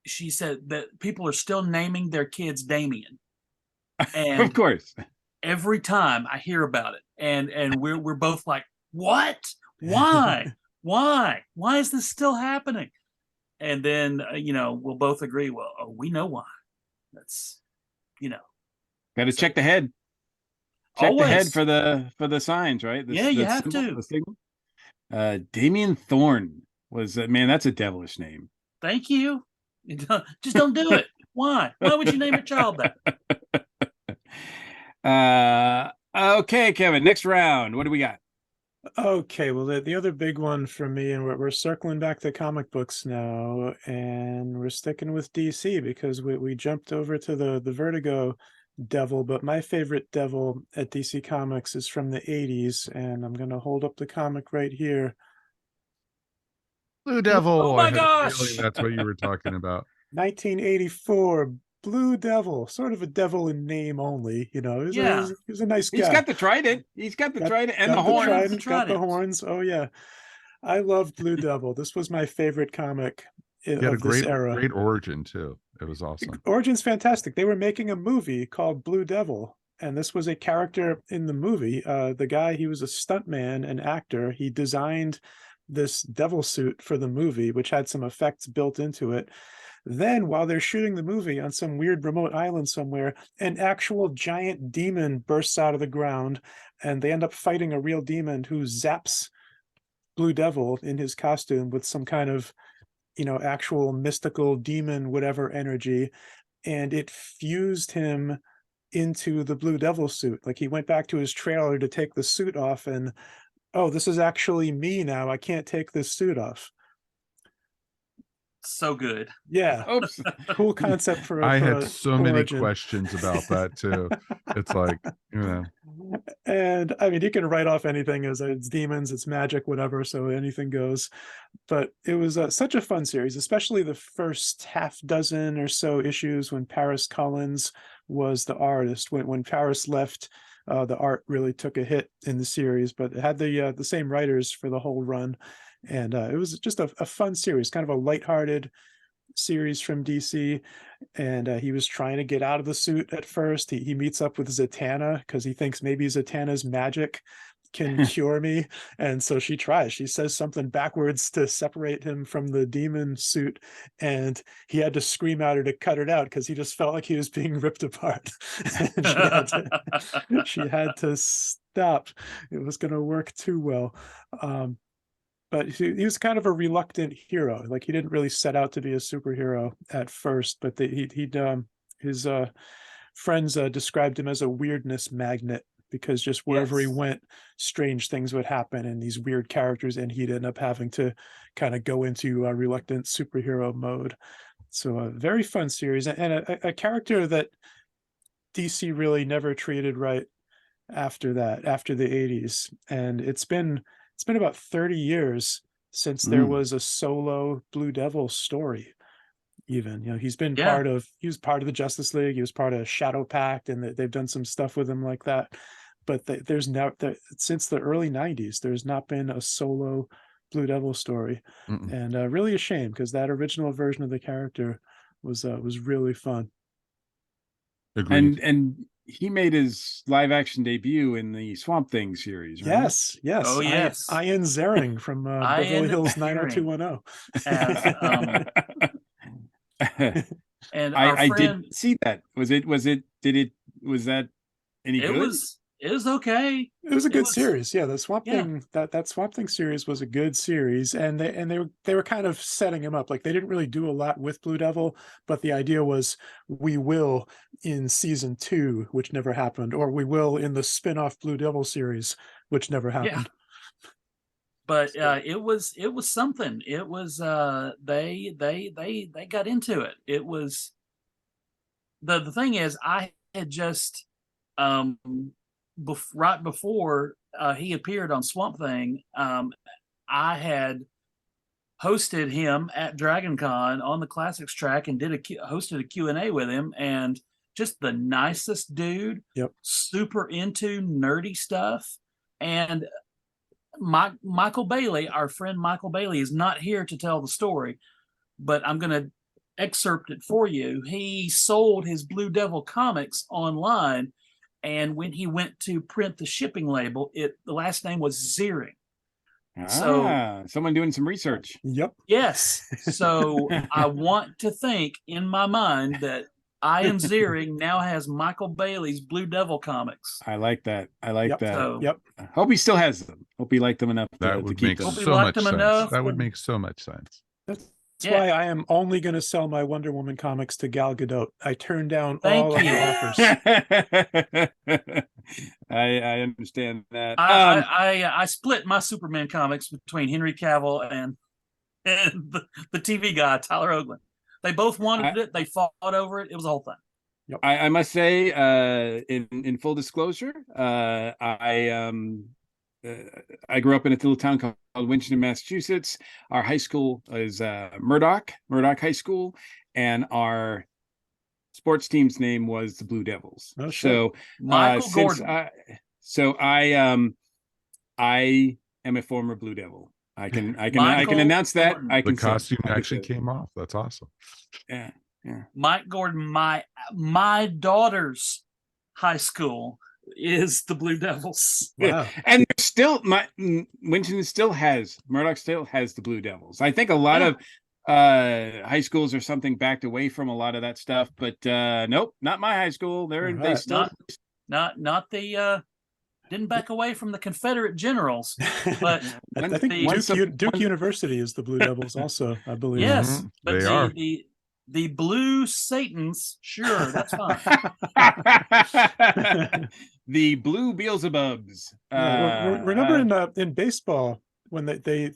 she said that people are still naming their kids Damien. And Of course. every time I hear about it, and we're both like, what? Why? Why is this still happening? And then we'll both agree, well, we know why. That's Got to check the head. Check always. the head for the signs, right? Yeah, you have symbol, to. the signal. Damien Thorne was, man, that's a devilish name. Thank you. Just don't do it. Why would you name a child that? Okay, Kevin, next round, what do we got? Okay, well, the other big one for me, and we're circling back to comic books now, and we're sticking with DC because we jumped over to the Vertigo devil, but my favorite devil at DC Comics is from the 80s, and I'm going to hold up the comic right here. Blue Devil. Oh my I had gosh! a feeling that's what you were talking about. 1984, Blue Devil, sort of a devil in name only, you know. He was a nice guy. He's got the trident. He's got the trident and the horns. horns. Got the horns. Oh yeah, I love Blue Devil. This was my favorite comic of this era. Great origin too. It was awesome. Origin's fantastic. They were making a movie called Blue Devil, and this was a character in the movie. The guy, he was a stuntman, an actor. He designed this devil suit for the movie, which had some effects built into it. Then, while they're shooting the movie on some weird remote island somewhere, an actual giant demon bursts out of the ground, and they end up fighting a real demon who zaps Blue Devil in his costume with some kind of, actual mystical demon, whatever energy, and it fused him into the Blue Devil suit. Like, he went back to his trailer to take the suit off, and, oh, this is actually me now. I can't take this suit off. So good. Yeah. Oops. Cool concept for I had so many origin. questions about that too. It's like, And I mean, you can write off anything as it's demons, it's magic, whatever, so anything goes. But it was such a fun series, especially the first half dozen or so issues when Paris Collins was the artist. When Paris left, the art really took a hit in the series, but it had the same writers for the whole run. And it was just a fun series, kind of a lighthearted series from DC. And he was trying to get out of the suit at first. He meets up with Zatanna because he thinks maybe Zatanna's magic can cure me. And so she tries. She says something backwards to separate him from the demon suit. And he had to scream at her to cut it out because he just felt like he was being ripped apart. And she had to stop. It was going to work too well. But he was kind of a reluctant hero. Like, he didn't really set out to be a superhero at first, but his friends described him as a weirdness magnet, because just wherever he went, strange things would happen and these weird characters, and he'd end up having to kind of go into a reluctant superhero mode. So a very fun series, and a character that DC really never treated right after that, after the 80s. And it's been about 30 years since there was a solo Blue Devil story. even. He's been Yeah. he was part of the Justice League. He was part of Shadow Pact, and they've done some stuff with him like that. But there's now, since the early 90s, there's not been a solo Blue Devil story. And really a shame, because that original version of the character was really fun. Agreed. And he made his live action debut in the Swamp Thing series, right? Yes. Oh, yes. Ian Ziering from Beverly Hills 90210. And our I friend, did see that. Was that any it good? was okay. It was a It good was- series. Yeah, the Swamp Yeah. Thing, that Swamp Thing series was a good series, and they were kind of setting him up. Like, they didn't really do a lot with Blue Devil, but the idea was, we will in season 2, which never happened, or we will in the spin-off Blue Devil series, which never happened. But it was something. It was they got into it. It was the thing is, I had just right before he appeared on Swamp Thing, I had hosted him at DragonCon on the Classics track and hosted a Q&A with him, and just the nicest dude. Yep. Super into nerdy stuff. And Michael Bailey, our friend Michael Bailey, is not here to tell the story, but I'm going to excerpt it for you. He sold his Blue Devil comics online, and when he went to print the shipping label, the last name was Ziering. So someone doing some research. Yep. Yes. So I want to think in my mind that Ian Ziering now has Michael Bailey's Blue Devil comics. I like that. I like Yep. that. So, Yep. I hope he still has them. Hope he liked them enough That to would keep make them. Hope he so liked much them sense. enough, That would and- make so much sense. That's Yeah. why I am only going to sell my Wonder Woman comics to Gal Gadot. I turned down Thank all of you. her offers. I understand that. I split my Superman comics between Henry Cavill and the TV guy, Tyler Hoagland. They both wanted it. They fought over it. It was a whole thing. I must say, in full disclosure, I grew up in a little town called Winchton, Massachusetts. Our high school is Murdoch High School, and our sports team's name was the Blue Devils. Oh, sure. So Michael Gordon. I am a former Blue Devil. I can Michael announce that. Gordon. I The can say it. costume I can actually say it. came off. That's awesome. Yeah. Mike Gordon, my daughter's high school is the Blue Devils. Wow. And still, Winchton Murdoch still has the Blue Devils. I think a lot of high schools or something backed away from a lot of that stuff, but nope, not my high school. They Right. still Not the didn't back away from the Confederate generals, but I think Duke University is the Blue Devils also, I believe. yes, Mhm. but They are. the Blue Satans, sure, that's fine. The Blue Beelzebubs. Remember in baseball when they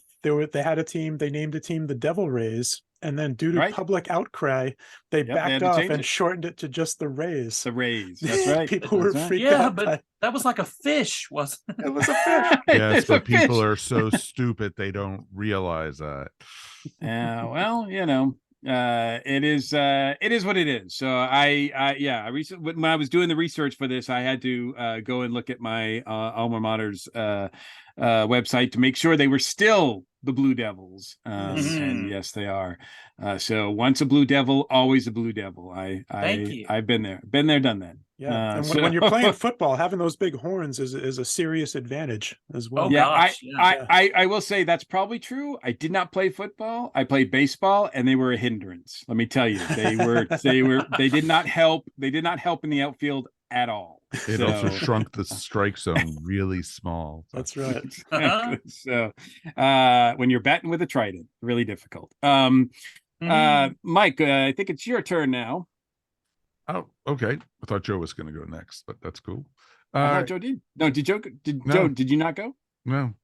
had a team, they named a team the Devil Rays, and then due to Right. public outcry, they they backed had to off change and it. shortened it to just the Rays. The Rays. That's right. People were That's right. freaked Yeah, out. but that was like a fish, wasn't it? It was a fish. Yes, It's but a fish. people are so stupid they don't realize that. Well, it is what it is. So I recently, when I was doing the research for this, I had to go and look at my alma mater's website to make sure they were still the Blue Devils. And yes, they are. So once a Blue Devil, always a Blue Devil. Thank you. I've been there, done that. Yeah, and when you're playing football, having those big horns is a serious advantage as well. Oh, Yeah, gosh, I will say that's probably true. I did not play football. I played baseball, and they were a hindrance. Let me tell you, they did not help. They did not help in the outfield at all. It also shrunk the strike zone really small. That's right. So when you're batting with a trident, really difficult. Mike, I think it's your turn now. Oh, okay. I thought Joe was going to go next, but that's cool. I thought Joe did. No, did Joe? No. Joe? Did you not go? No.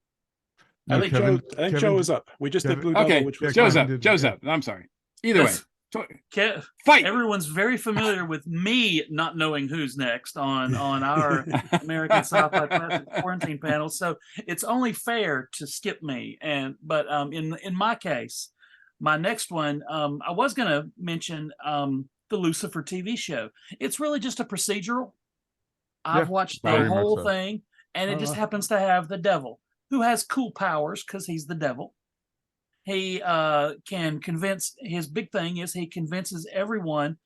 I think Joe was up. We just did Blue Okay, Devil, which was Joe's Kevin up. did- Joe's up. I'm sorry. Either way, fight. Everyone's very familiar with me not knowing who's next on our American Sci-Fi Classic quarantine panel, so it's only fair to skip me. But in my case, my next one, I was going to mention the Lucifer TV show. It's really just a procedural. I've watched the very much whole so. thing, and it just happens to have the devil, who has cool powers because he's the devil. He can convince, his big thing is he convinces everyone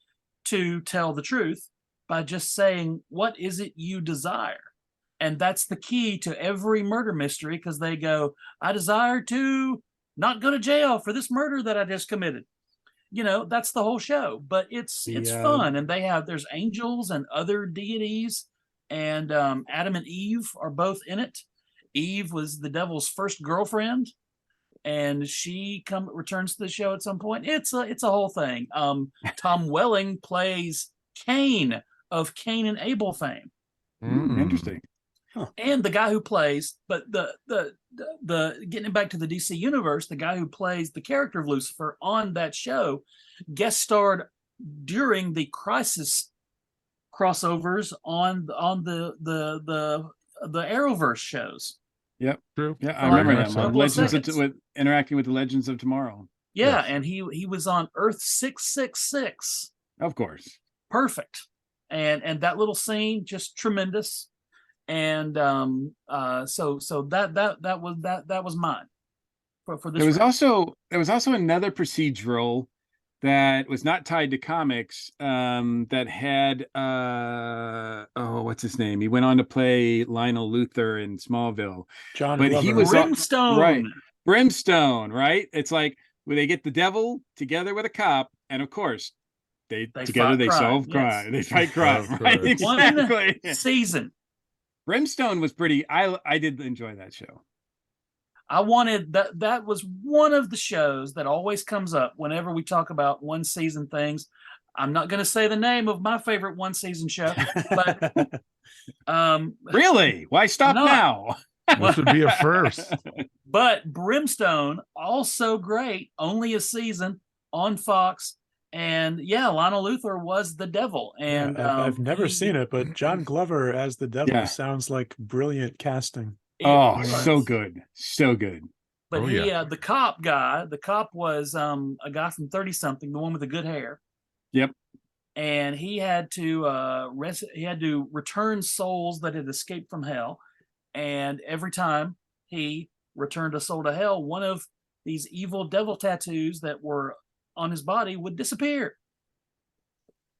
to tell the truth by just saying, what is it you desire? And that's the key to every murder mystery, because they go, I desire to not go to jail for this murder that I just committed. You know, that's the whole show, but it's fun. And there's angels and other deities, and Adam and Eve are both in it. Eve was the devil's first girlfriend, and she returns to the show at some point. It's a whole thing. Tom Welling plays Cain of Cain and Abel fame. Interesting. And the guy who plays, but the getting back to the DC universe, the guy who plays the character of Lucifer on that show guest starred during the Crisis crossovers on the Arrowverse shows. Yep. True. Yeah, I For remember like that a one. couple of seconds. with interacting with the Legends of Tomorrow. Yeah, Yes. and he was on Earth 666. Of course. Perfect. And that little scene just tremendous. And so that was mine for this. There was also another procedural that was not tied to comics, that had what's his name? He went on to play Lionel Luthor in Smallville. John But Glover. he was Brimstone. Right. Brimstone, right? It's like where they get the devil together with a cop, and of course they together fight they crime, solve yes. crime. They fight crime, Of right? course. Exactly. One season. Brimstone was pretty. I did enjoy that show. I wanted that was one of the shows that always comes up whenever we talk about one season things. I'm not going to say the name of my favorite one season show, but Really? Why stop not. now? This would be a first. But Brimstone, also great, only a season on Fox. And yeah, Lionel Luthor was the devil. And I've never seen it, but John Glover as the devil sounds like brilliant casting. Oh, was. so good. So good. But Oh, he, yeah. the cop was a guy from 30 something, the one with the good hair. Yep. And he had to return souls that had escaped from hell. And every time he returned a soul to hell, one of these evil devil tattoos that were on his body would disappear.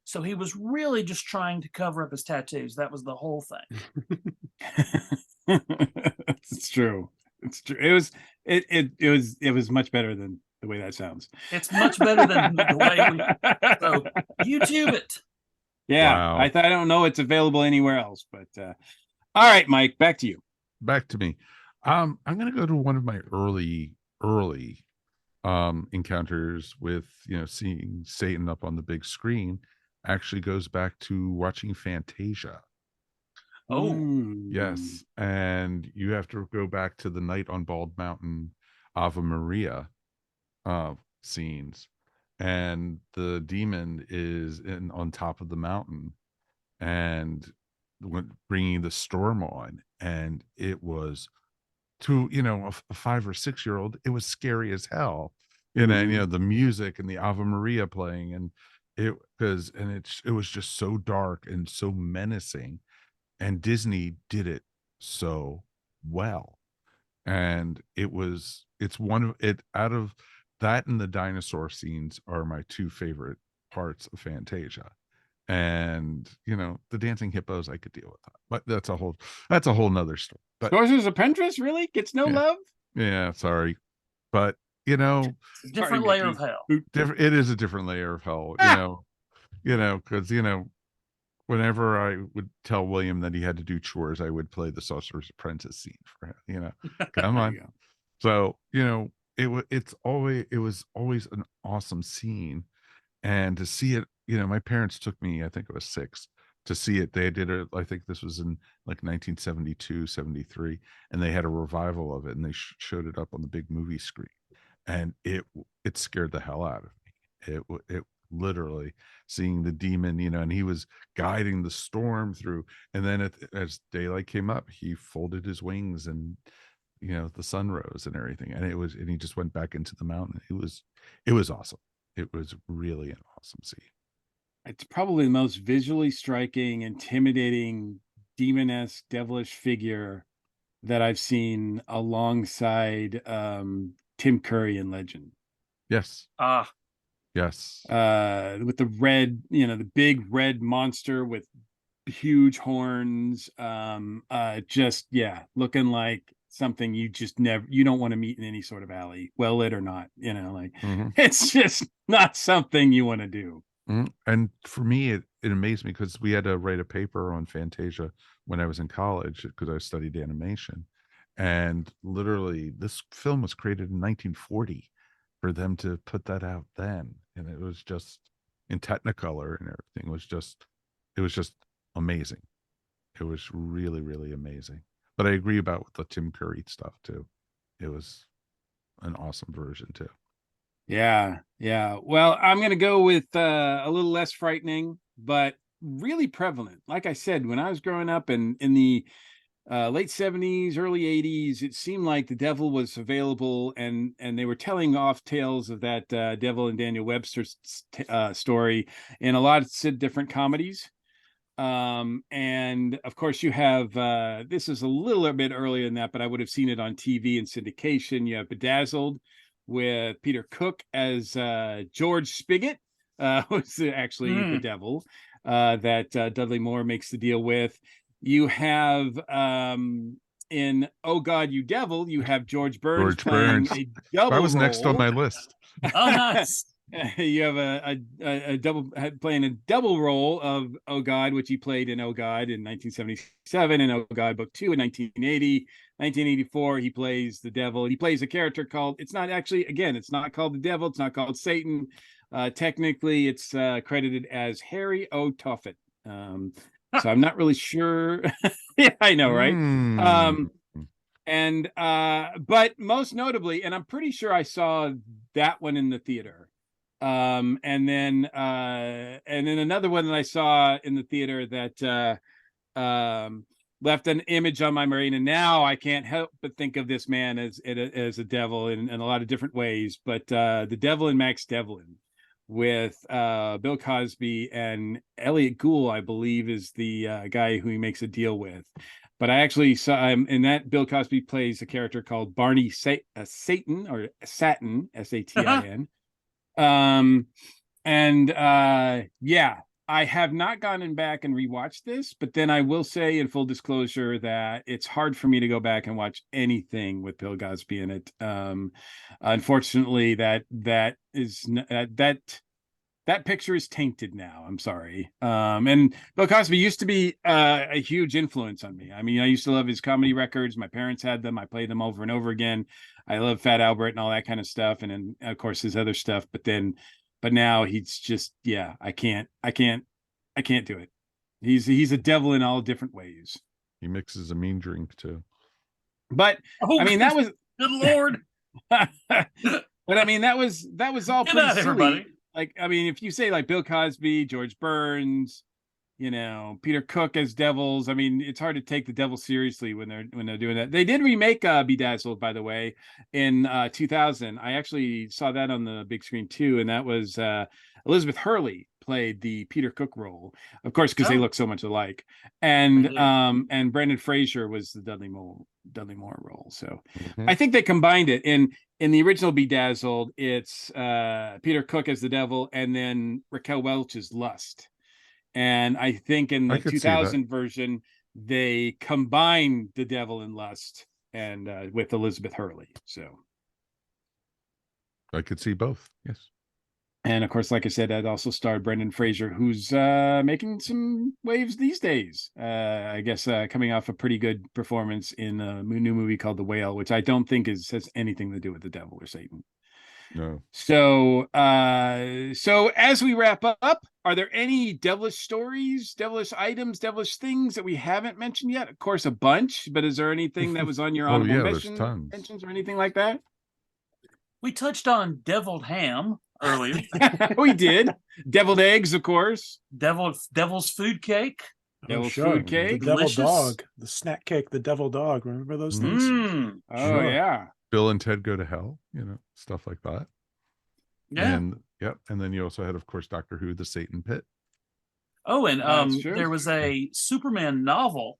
So he was really just trying to cover up his tattoos. That was the whole thing. It's true. It's true. It was much better than the way that sounds. It's much better than the way so YouTube it. Yeah. Wow. I don't know it's available anywhere else, but all right, Mike, back to you. Back to me. I'm going to go to one of my early encounters with, seeing Satan up on the big screen. Actually goes back to watching Fantasia. Oh, Yes. And you have to go back to the Night on Bald Mountain Ave Maria scenes. And the demon is on top of the mountain and bringing the storm on. And it was to, a 5 or 6 year old, it was scary as hell. And, the music and the Ave Maria playing, and it was just so dark and so menacing. And Disney did it so well. And it's one of it out of that, and the dinosaur scenes are my two favorite parts of Fantasia. And the dancing hippos, I could deal with that, but that's a whole nother story. But Sorcerer's Apprentice really gets no love? yeah, sorry. But different layer of hell. it is a different layer of hell, because whenever I would tell William that he had to do chores, I would play the Sorcerer's Apprentice scene for him. Come on. So it was always an awesome scene, and to see it, my parents took me, I think I was 6, to see it. They did it, I think this was in like 1972, 73, and they had a revival of it, and they showed it up on the big movie screen, and it scared the hell out of me. It literally, seeing the demon, and he was guiding the storm through, and then as daylight came up, he folded his wings and the sun rose and everything, and he just went back into the mountain. It was awesome. It was really an awesome scene. It's probably the most visually striking, intimidating, demonesque, devilish figure that I've seen alongside Tim Curry in Legend. Yes. Ah, Yes. With the red, the big red monster with huge horns. Looking like something you don't want to meet in any sort of alley, well lit or not. Mhm. It's just not something you want to do. And for me, it amazed me because we had to write a paper on Fantasia when I was in college because I studied animation. And literally, this film was created in 1940 for them to put that out then. And it was just in Technicolor and everything. It was just amazing. It was really, really amazing. But I agree about the Tim Curry stuff too. It was an awesome version too. Yeah. Well, I'm going to go with a little less frightening, but really prevalent. Like I said, when I was growing up in the late 70s, early 80s, it seemed like the devil was available, and they were telling off tales of that devil and Daniel Webster story in a lot of different comedies. And of course you have this is a little bit earlier than that, but I would have seen it on TV in syndication. You have Bedazzled with Peter Cook as George Spiggott, who's actually the devil that Dudley Moore makes the deal with. You have in Oh God, You Devil, you have George Burns playing a double That was role. next on my list. oh, nice. You have a double playing a double role of Oh God, which he played in Oh God in 1977 and Oh God Book 2 in 1980. 1984, he plays the devil. He plays a character called, it's not called the devil. It's not called Satan. Technically, it's credited as Harry O. Tuffet. So I'm not really sure. Yeah, I know, right? But most notably, and I'm pretty sure I saw that one in the theater. And then another one that I saw in the theater that left an image on my brain, and now I can't help but think of this man as a devil in a lot of different ways. But The Devil and Max Devlin with Bill Cosby, and Elliot Gould, I believe, is the guy who he makes a deal with. But I actually saw in that Bill Cosby plays a character called Barney Satan or Satin, Satin. I have not gone back and rewatched this, but then I will say in full disclosure that it's hard for me to go back and watch anything with Bill Cosby in it. Unfortunately, that picture is tainted now. I'm sorry. And Bill Cosby used to be a huge influence on me. I mean, I used to love his comedy records. My parents had them. I played them over and over again. I love Fat Albert and all that kind of stuff. And then of course his other stuff, but now he's just, I can't do it. He's a devil in all different ways. He mixes a mean drink too. But I mean, that was good Lord. But I mean, that was all Good pretty night, silly. everybody. Like, I mean, if you say like Bill Cosby, George Burns, Peter Cook as devils, I mean, it's hard to take the devil seriously when they're doing that. They did remake Bedazzled, by the way, in 2000. I actually saw that on the big screen too, and that was Elizabeth Hurley played the Peter Cook role, of course, because they look so much alike. And Brendan Fraser was the Dudley Moore role. So I think they combined it in the original Bedazzled. It's Peter Cook as the devil, and then Raquel Welch as Lust. And I think in the 2000 version, they combined the devil and Lust and with Elizabeth Hurley. So I could see both. Yes. And of course, like I said, that also starred Brendan Fraser, who's making some waves these days. I guess coming off a pretty good performance in a new movie called The Whale, which I don't think has anything to do with the devil or Satan. No. So as we wrap up, are there any devilish stories, devilish items, devilish things that we haven't mentioned yet? Of course, a bunch, but is there anything that was on your honorable mentions or anything like that? We touched on deviled ham earlier. We did. Deviled eggs, of course. Devil's food cake. Devil's sure. food The cake. devil Delicious. dog, the snack cake, the devil dog. Remember those things? Mm, Oh Sure. yeah. Bill and Ted Go to Hell, stuff like that. yeah. And yep. And then you also had, of course, Doctor Who, the Satan Pit. Oh, and That's true. there was a Superman novel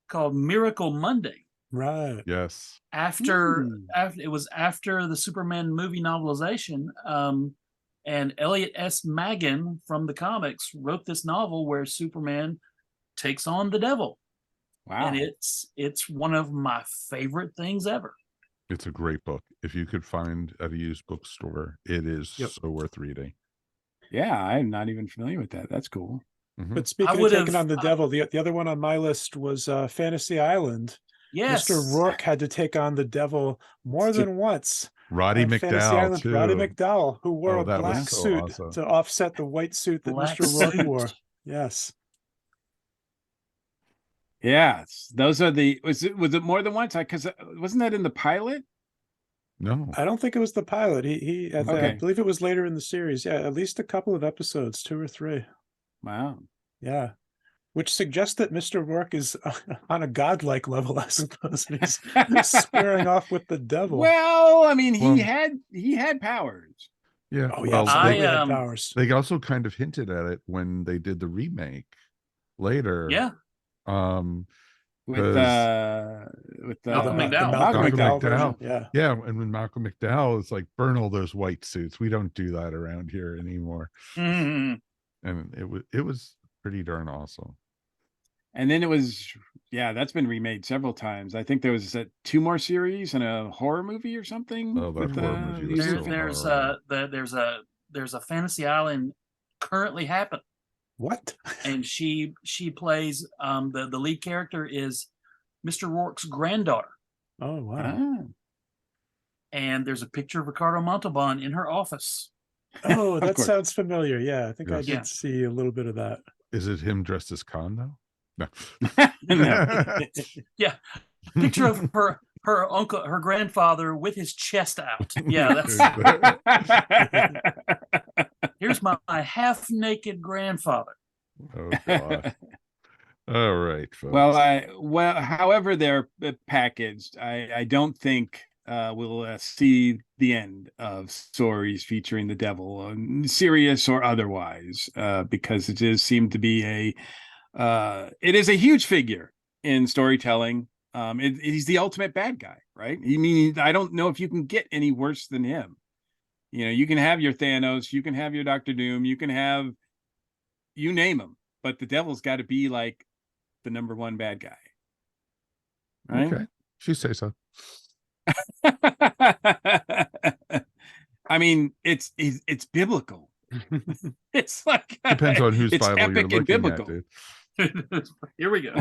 called Miracle Monday. Right. Yes. After Hmm. it was after the Superman movie novelization, and Elliot S. Maggin from the comics wrote this novel where Superman takes on the devil, Wow. and it's one of my favorite things ever. It's a great book. If you could find at a used bookstore, it is Yep. so worth reading. Yeah, I'm not even familiar with that. That's cool. Mhm. But speaking of would taking have- on the devil, the other one on my list was Fantasy Island. Yes, Mr. Rourke had to take on the devil more than once. Roddy on Fantasy McDowell, Island, too. Roddy McDowell, who wore Oh, a that was black so suit awesome. to offset the white suit that Black Mr. Rourke suit. wore. Yes. Yeah, those are the. Was it more than once? Because wasn't that in the pilot? No. I don't think it was the pilot. I Okay. believe it was later in the series. Yeah, at least a couple of episodes, 2 or 3. Wow. Yeah. Which suggests that Mr. Rourke is on a godlike level, I suppose. He's squaring off with the devil. Well, I mean, Well- he had powers. Yeah. Oh, yeah, well, absolutely I, had powers. they also kind of hinted at it when they did the remake later. yeah. With 'Cause- Malcolm The McDowell. Malcolm McDowell. McDowell version. Yeah. Yeah. And when Malcolm McDowell is like, burn all those white suits. We don't do that around here anymore. Mhm. And it was pretty darn awesome. And then it was, yeah, that's been remade several times. I think there was 2 more series and a horror movie or something. Oh, that with, horror movie was There, so there's a Fantasy Island currently happening, What? and she plays the lead character is Mr. Rourke's granddaughter, Oh, wow. Ah. and there's a picture of Ricardo Montalban in her office. Oh, Of that course. sounds familiar. Yeah, I think I Yes. did Yeah. see a little bit of that. Is it him dressed as Khan though? No. No. Picture of her uncle, her grandfather with his chest out. Yeah, that's here's my half naked grandfather. Oh god. All right, folks. Well, however they're packaged, I don't think we'll see the end of stories featuring the devil, serious or otherwise, because it does seem to be it is a huge figure in storytelling. He's the ultimate bad guy, right? I don't know if you can get any worse than him. You can have your Thanos, you can have your Doctor Doom, you can have, you name him, but the devil's got to be like the number one bad guy, right? Okay. She say so. I mean, it's biblical. It's like, Depends on whose it's Bible you're epic and looking biblical. at, dude. Here we go.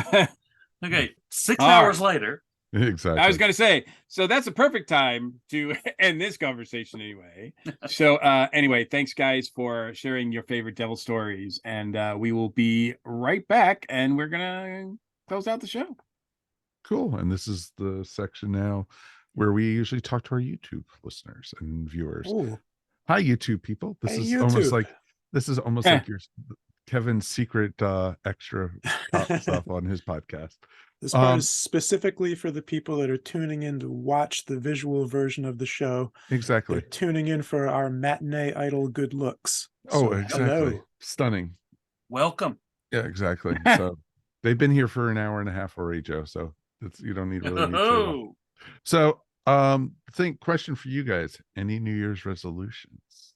Okay, 6 All hours right. later. Exactly. I was going to say, so that's a perfect time to end this conversation anyway. So anyway, thanks guys for sharing your favorite devil stories, and we will be right back, and we're going to close out the show. Cool. And this is the section now where we usually talk to our YouTube listeners and viewers. Oh, Hi, YouTube people. This Hey, is YouTube. almost like your Kevin's secret extra stuff on his podcast. this part is specifically for the people that are tuning in to watch the visual version of the show. Exactly. They're tuning in for our matinee idol good looks. Oh, So, exactly. hello. Stunning. Welcome. Yeah, exactly. So they've been here for an hour and a half already, Joe. So you don't need really need to. Oh, So question for you guys. Any New Year's resolutions?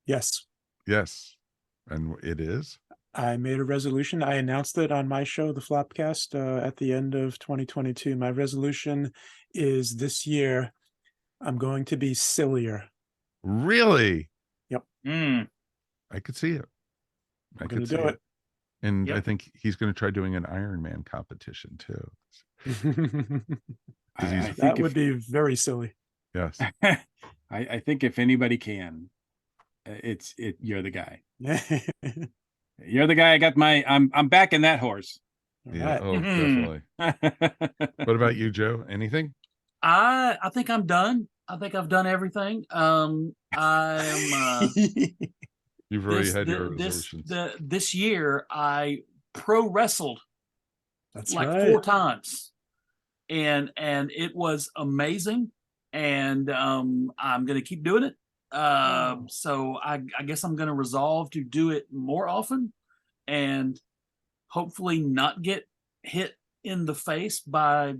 Yes, Yes. And it is? I made a resolution. I announced it on my show, The Flopcast, at the end of 2022. My resolution is this year, I'm going to be sillier. Really? mm, I could see it. I'm going to do it. And I Yep. think he's going to try doing an Iron Man competition too. I That think would be very silly. Yes. I think if anybody can, you're the guy. You're the guy. I'm backing that horse. Yeah. Right. Oh, Mhm. definitely. What about you, Joe? Anything? I think I'm done. I think I've done everything. I'm You've already had your resolutions. this year I pro wrestled That's like right. 4 times, and it was amazing. And I'm going to keep doing it. So I guess I'm going to resolve to do it more often, and hopefully not get hit in the face by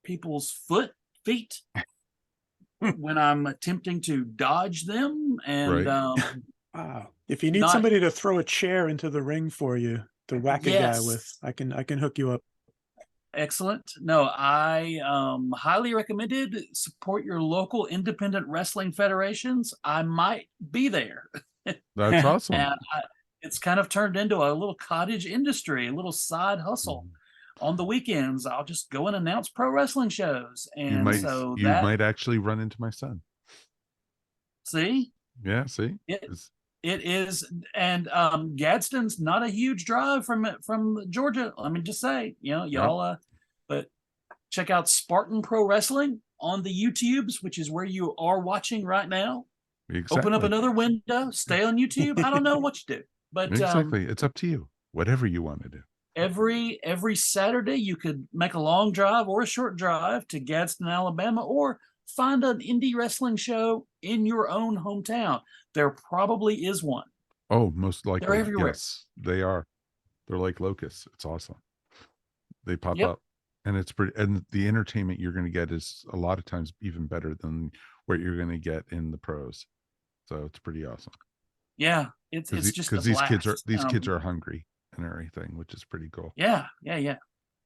people's feet when I'm attempting to dodge them. And Right. Wow. If you need Not- somebody to throw a chair into the ring for you to whack a guy Yes. with, I can hook you up. excellent. No, I highly recommended. Support your local independent wrestling federations. I might be there. That's awesome. And it's kind of turned into a little cottage industry, a little side hustle. On the weekends, I'll just go and announce pro wrestling shows. You And might so you that, might actually run into my son. see, Yeah, see? it It's- is. And Gadsden's not a huge drive from Georgia. Let me just say, y'all, but check out Spartan Pro Wrestling on the YouTubes, which is where you are watching right now. exactly. Open up another window, stay on YouTube. I don't know what you do, but Exactly. It's up to you. Whatever you want to do. every Saturday you could make a long drive or a short drive to Gadsden, Alabama, or find an indie wrestling show in your own hometown. There probably is one. Oh, most likely. everywhere. Yes, they are. They're like locusts. It's awesome. They pop Yep. up, and it's pretty. And the entertainment you're going to get is a lot of times even better than what you're going to get in the pros. So it's pretty awesome. Yeah, it's just a because these kids blast. are hungry and everything, which is pretty cool. Yeah.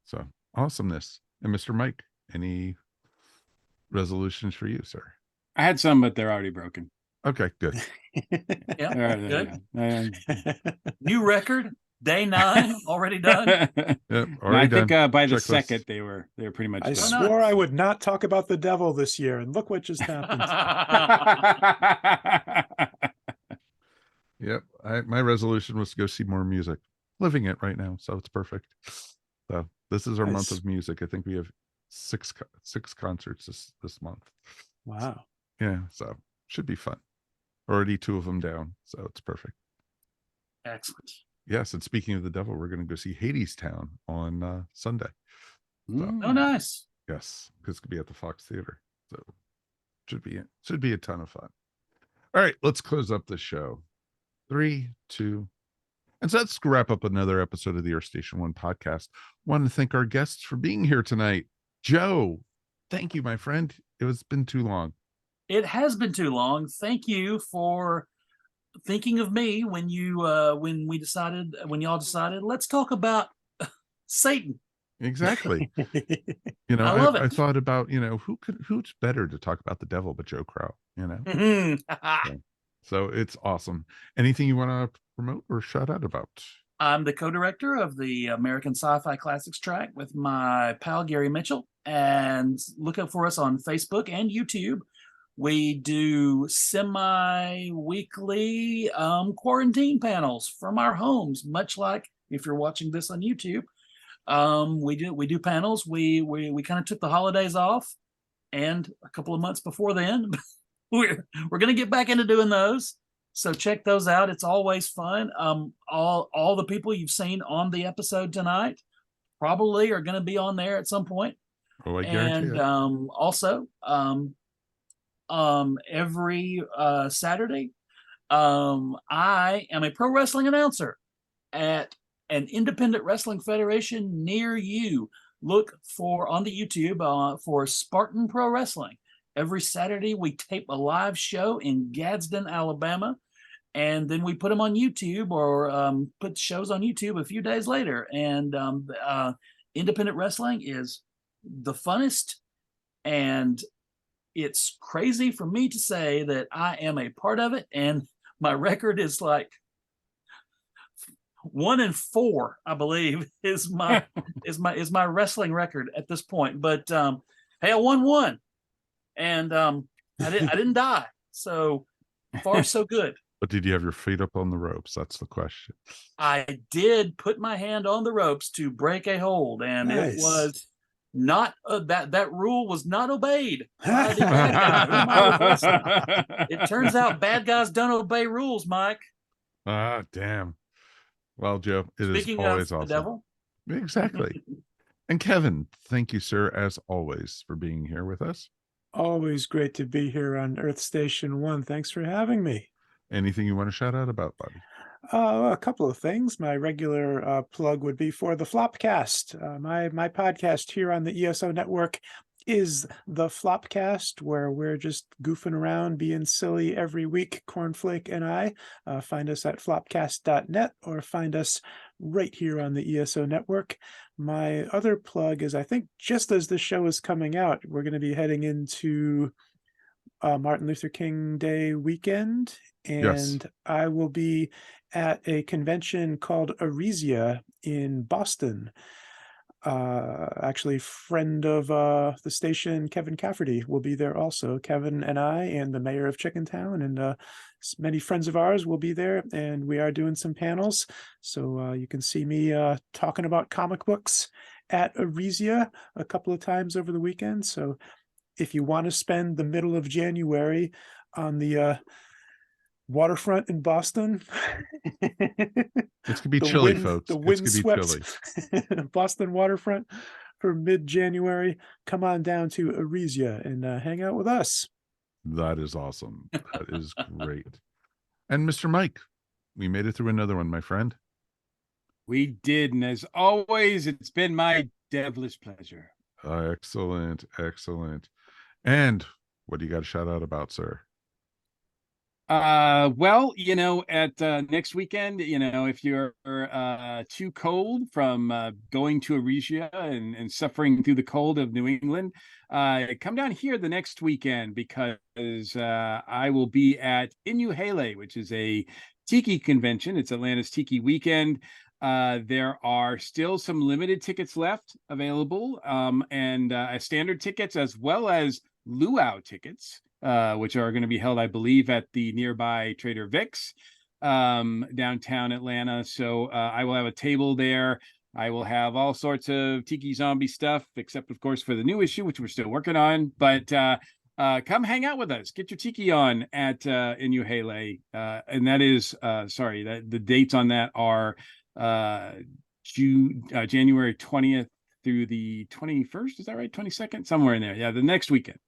So awesomeness. And Mr. Mike, any resolutions for you, sir? I had some, but they're already broken. Okay, good. Yeah, All right, good. yeah. New record, day 9 already done. Yep, No, already I think done. by the Checklist. second they were pretty much I done. swore I would not talk about the devil this year, and look what just happened. Yep. My resolution was to go see more music. Living it right now, so it's perfect. So this is our month Nice. of music. I think we have six concerts this month. Wow. Yeah, so should be fun. Already 2 of them down, so it's perfect. Excellent. Yes, and speaking of the devil, we're going to go see Hades Town on Sunday. Mm. Oh, nice. Yes, because it's going to be at the Fox Theater, so should be a ton of fun. All right, let's close up the show. 3, 2, and so let's wrap up another episode of the Earth Station One podcast. Want to thank our guests for being here tonight. Joe, thank you, my friend. It's been too long. It has been too long. Thank you for thinking of me when y'all decided let's talk about Satan. Exactly. I love it. I thought about, who's better to talk about the devil but Joe Crowe, So it's awesome. Anything you want to promote or shout out about? I'm the co-director of the American Sci-Fi Classics track with my pal Gary Mitchell, and look up for us on Facebook and YouTube. We do semi-weekly quarantine panels from our homes, much like if you're watching this on YouTube. We do panels. We kind of took the holidays off, and a couple of months before then, we're gonna get back into doing those. So check those out. It's always fun. All the people you've seen on the episode tonight probably are going to be on there at some point. Oh, I guarantee And it. also every Saturday, I am a pro wrestling announcer at an independent wrestling federation near you. Look for on the YouTube for Spartan Pro Wrestling. Every Saturday, we tape a live show in Gadsden, Alabama, and then we put them on YouTube or put shows on YouTube a few days later. And independent wrestling is the funnest, and it's crazy for me to say that I am a part of it, and my record is like 1-4, I believe, is my wrestling record at this point. But hey, I won one, and I didn't die, so far so good. But did you have your feet up on the ropes? That's the question. I did put my hand on the ropes to break a hold, and Nice. it was not that rule was not obeyed by the bad guy whom I was wrestling. It turns out bad guys don't obey rules, Mike. Ah, damn. Well, Joe, it is Speaking always of the awesome. devil, Exactly. And Kevin, thank you, sir, as always, for being here with us. Always great to be here on Earth Station 1. Thanks for having me. Anything you want to shout out about, buddy? A couple of things. My regular plug would be for the Flopcast. My podcast here on the ESO network is the Flopcast, where we're just goofing around, being silly every week. Cornflake and I. Find us at flopcast.net or find us right here on the ESO network. My other plug is, I think, just as the show is coming out, we're going to be heading into Martin Luther King Day weekend, Yes. and I will be at a convention called Aresia in Boston. Actually, friend of the station, Kevin Cafferty, will be there also. Kevin and I and the mayor of Chickentown and many friends of ours will be there, and we are doing some panels. So you can see me talking about comic books at Aresia a couple of times over the weekend. So if you want to spend the middle of January on the waterfront in Boston, It's gonna be chilly, folks. the It's gonna be chilly. windswept Boston waterfront for mid-January. Come on down to Aresia and hang out with us. That is awesome. That is great. And Mr. Mike, we made it through another one, my friend. We did, and as always, it's been my devilish pleasure. Excellent, excellent. And what do you got to shout out about, sir? Well, at next weekend, if you're too cold from going to Aresia and suffering through the cold of New England, come down here the next weekend, because I will be at Inuhele, which is a tiki convention. It's Atlanta's Tiki Weekend. There are still some limited tickets left available, and standard tickets as well as luau tickets, which are going to be held, I believe, at the nearby Trader Vic's, downtown Atlanta. So I will have a table there. I will have all sorts of Tiki Zombie stuff, except, of course, for the new issue, which we're still working on. But come hang out with us. Get your Tiki on at Inuhele. And that is, the dates on that are January 20th through the 21st. Is that right? 22nd? Somewhere in there. Yeah, the next weekend.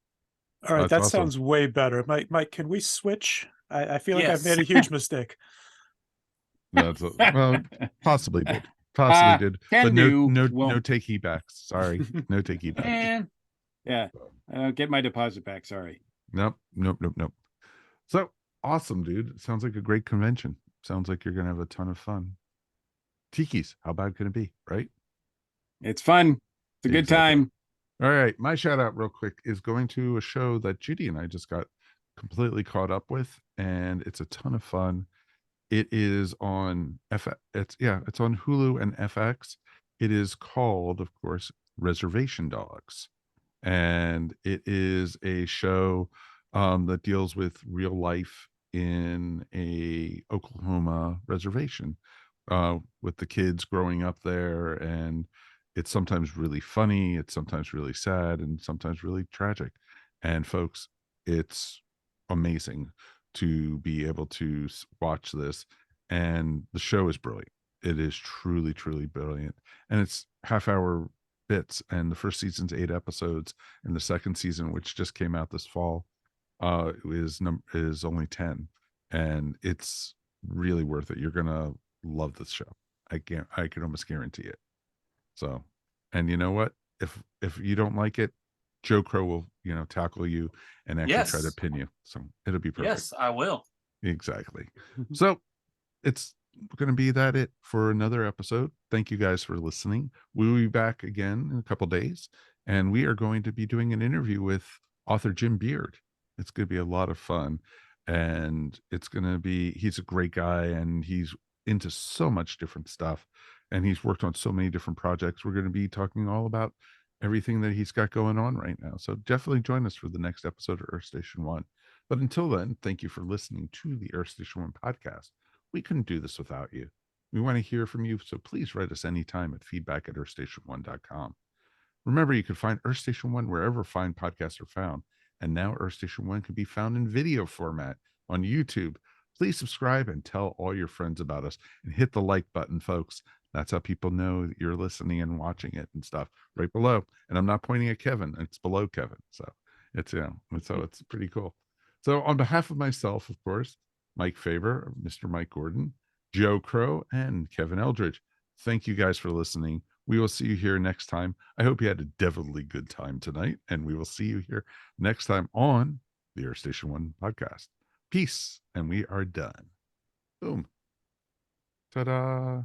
All right, That's that awesome. sounds way better. Mike, can we switch? I feel like I've Yes. made a huge mistake. That's well, possibly did. Possibly did. Can But do, no won't. takey backs. Sorry. No takey backs. and Yeah, I don't get my deposit back. Sorry. Nope. So awesome, dude. It sounds like a great convention. Sounds like you're gonna have a ton of fun. Tiki's, how bad can it be, right? It's fun. It's a good Exactly. time. All right. My shout out, real quick, is going to a show that Judy and I just got completely caught up with, and it's a ton of fun. It is on it's on Hulu and FX. It is called, of course, Reservation Dogs, and it is a show that deals with real life in a Oklahoma reservation, with the kids growing up there, and it's sometimes really funny, it's sometimes really sad, and sometimes really tragic. And folks, it's amazing to be able to watch this, and the show is brilliant. It is truly, truly brilliant, and it's half-hour bits. And the first season's 8 episodes, and the second season, which just came out this fall, is only 10, and it's really worth it. You're gonna love this show. I can almost guarantee it. So, and you know what? If you don't like it, Joe Crowe will, tackle you and actually try to Yes. pin you. So it'll be perfect. yes, I will. Exactly. So it's going to be it for another episode. Thank you guys for listening. We'll be back again in a couple days, and we are going to be doing an interview with author Jim Beard. It's going to be a lot of fun, and he's a great guy, and he's into so much different stuff, and he's worked on so many different projects. We're going to be talking all about everything that he's got going on right now. So definitely join us for the next episode of Earth Station One. But until then, thank you for listening to the Earth Station One podcast. We couldn't do this without you. We want to hear from you, so please write us anytime at feedback@earthstation1.com. Remember, you can find Earth Station One wherever fine podcasts are found. And now Earth Station One can be found in video format on YouTube. Please subscribe and tell all your friends about us, and hit the like button, folks. That's how people know that you're listening and watching it and stuff, right below. And I'm not pointing at Kevin, it's below Kevin. So it's, so it's pretty cool. So on behalf of myself, of course, Mike Faber, Mr. Mike Gordon, Joe Crowe, and Kevin Eldridge, thank you guys for listening. We will see you here next time. I hope you had a devilly good time tonight, and we will see you here next time on the Air Station One podcast. Peace, and we are done. Boom. Ta-da.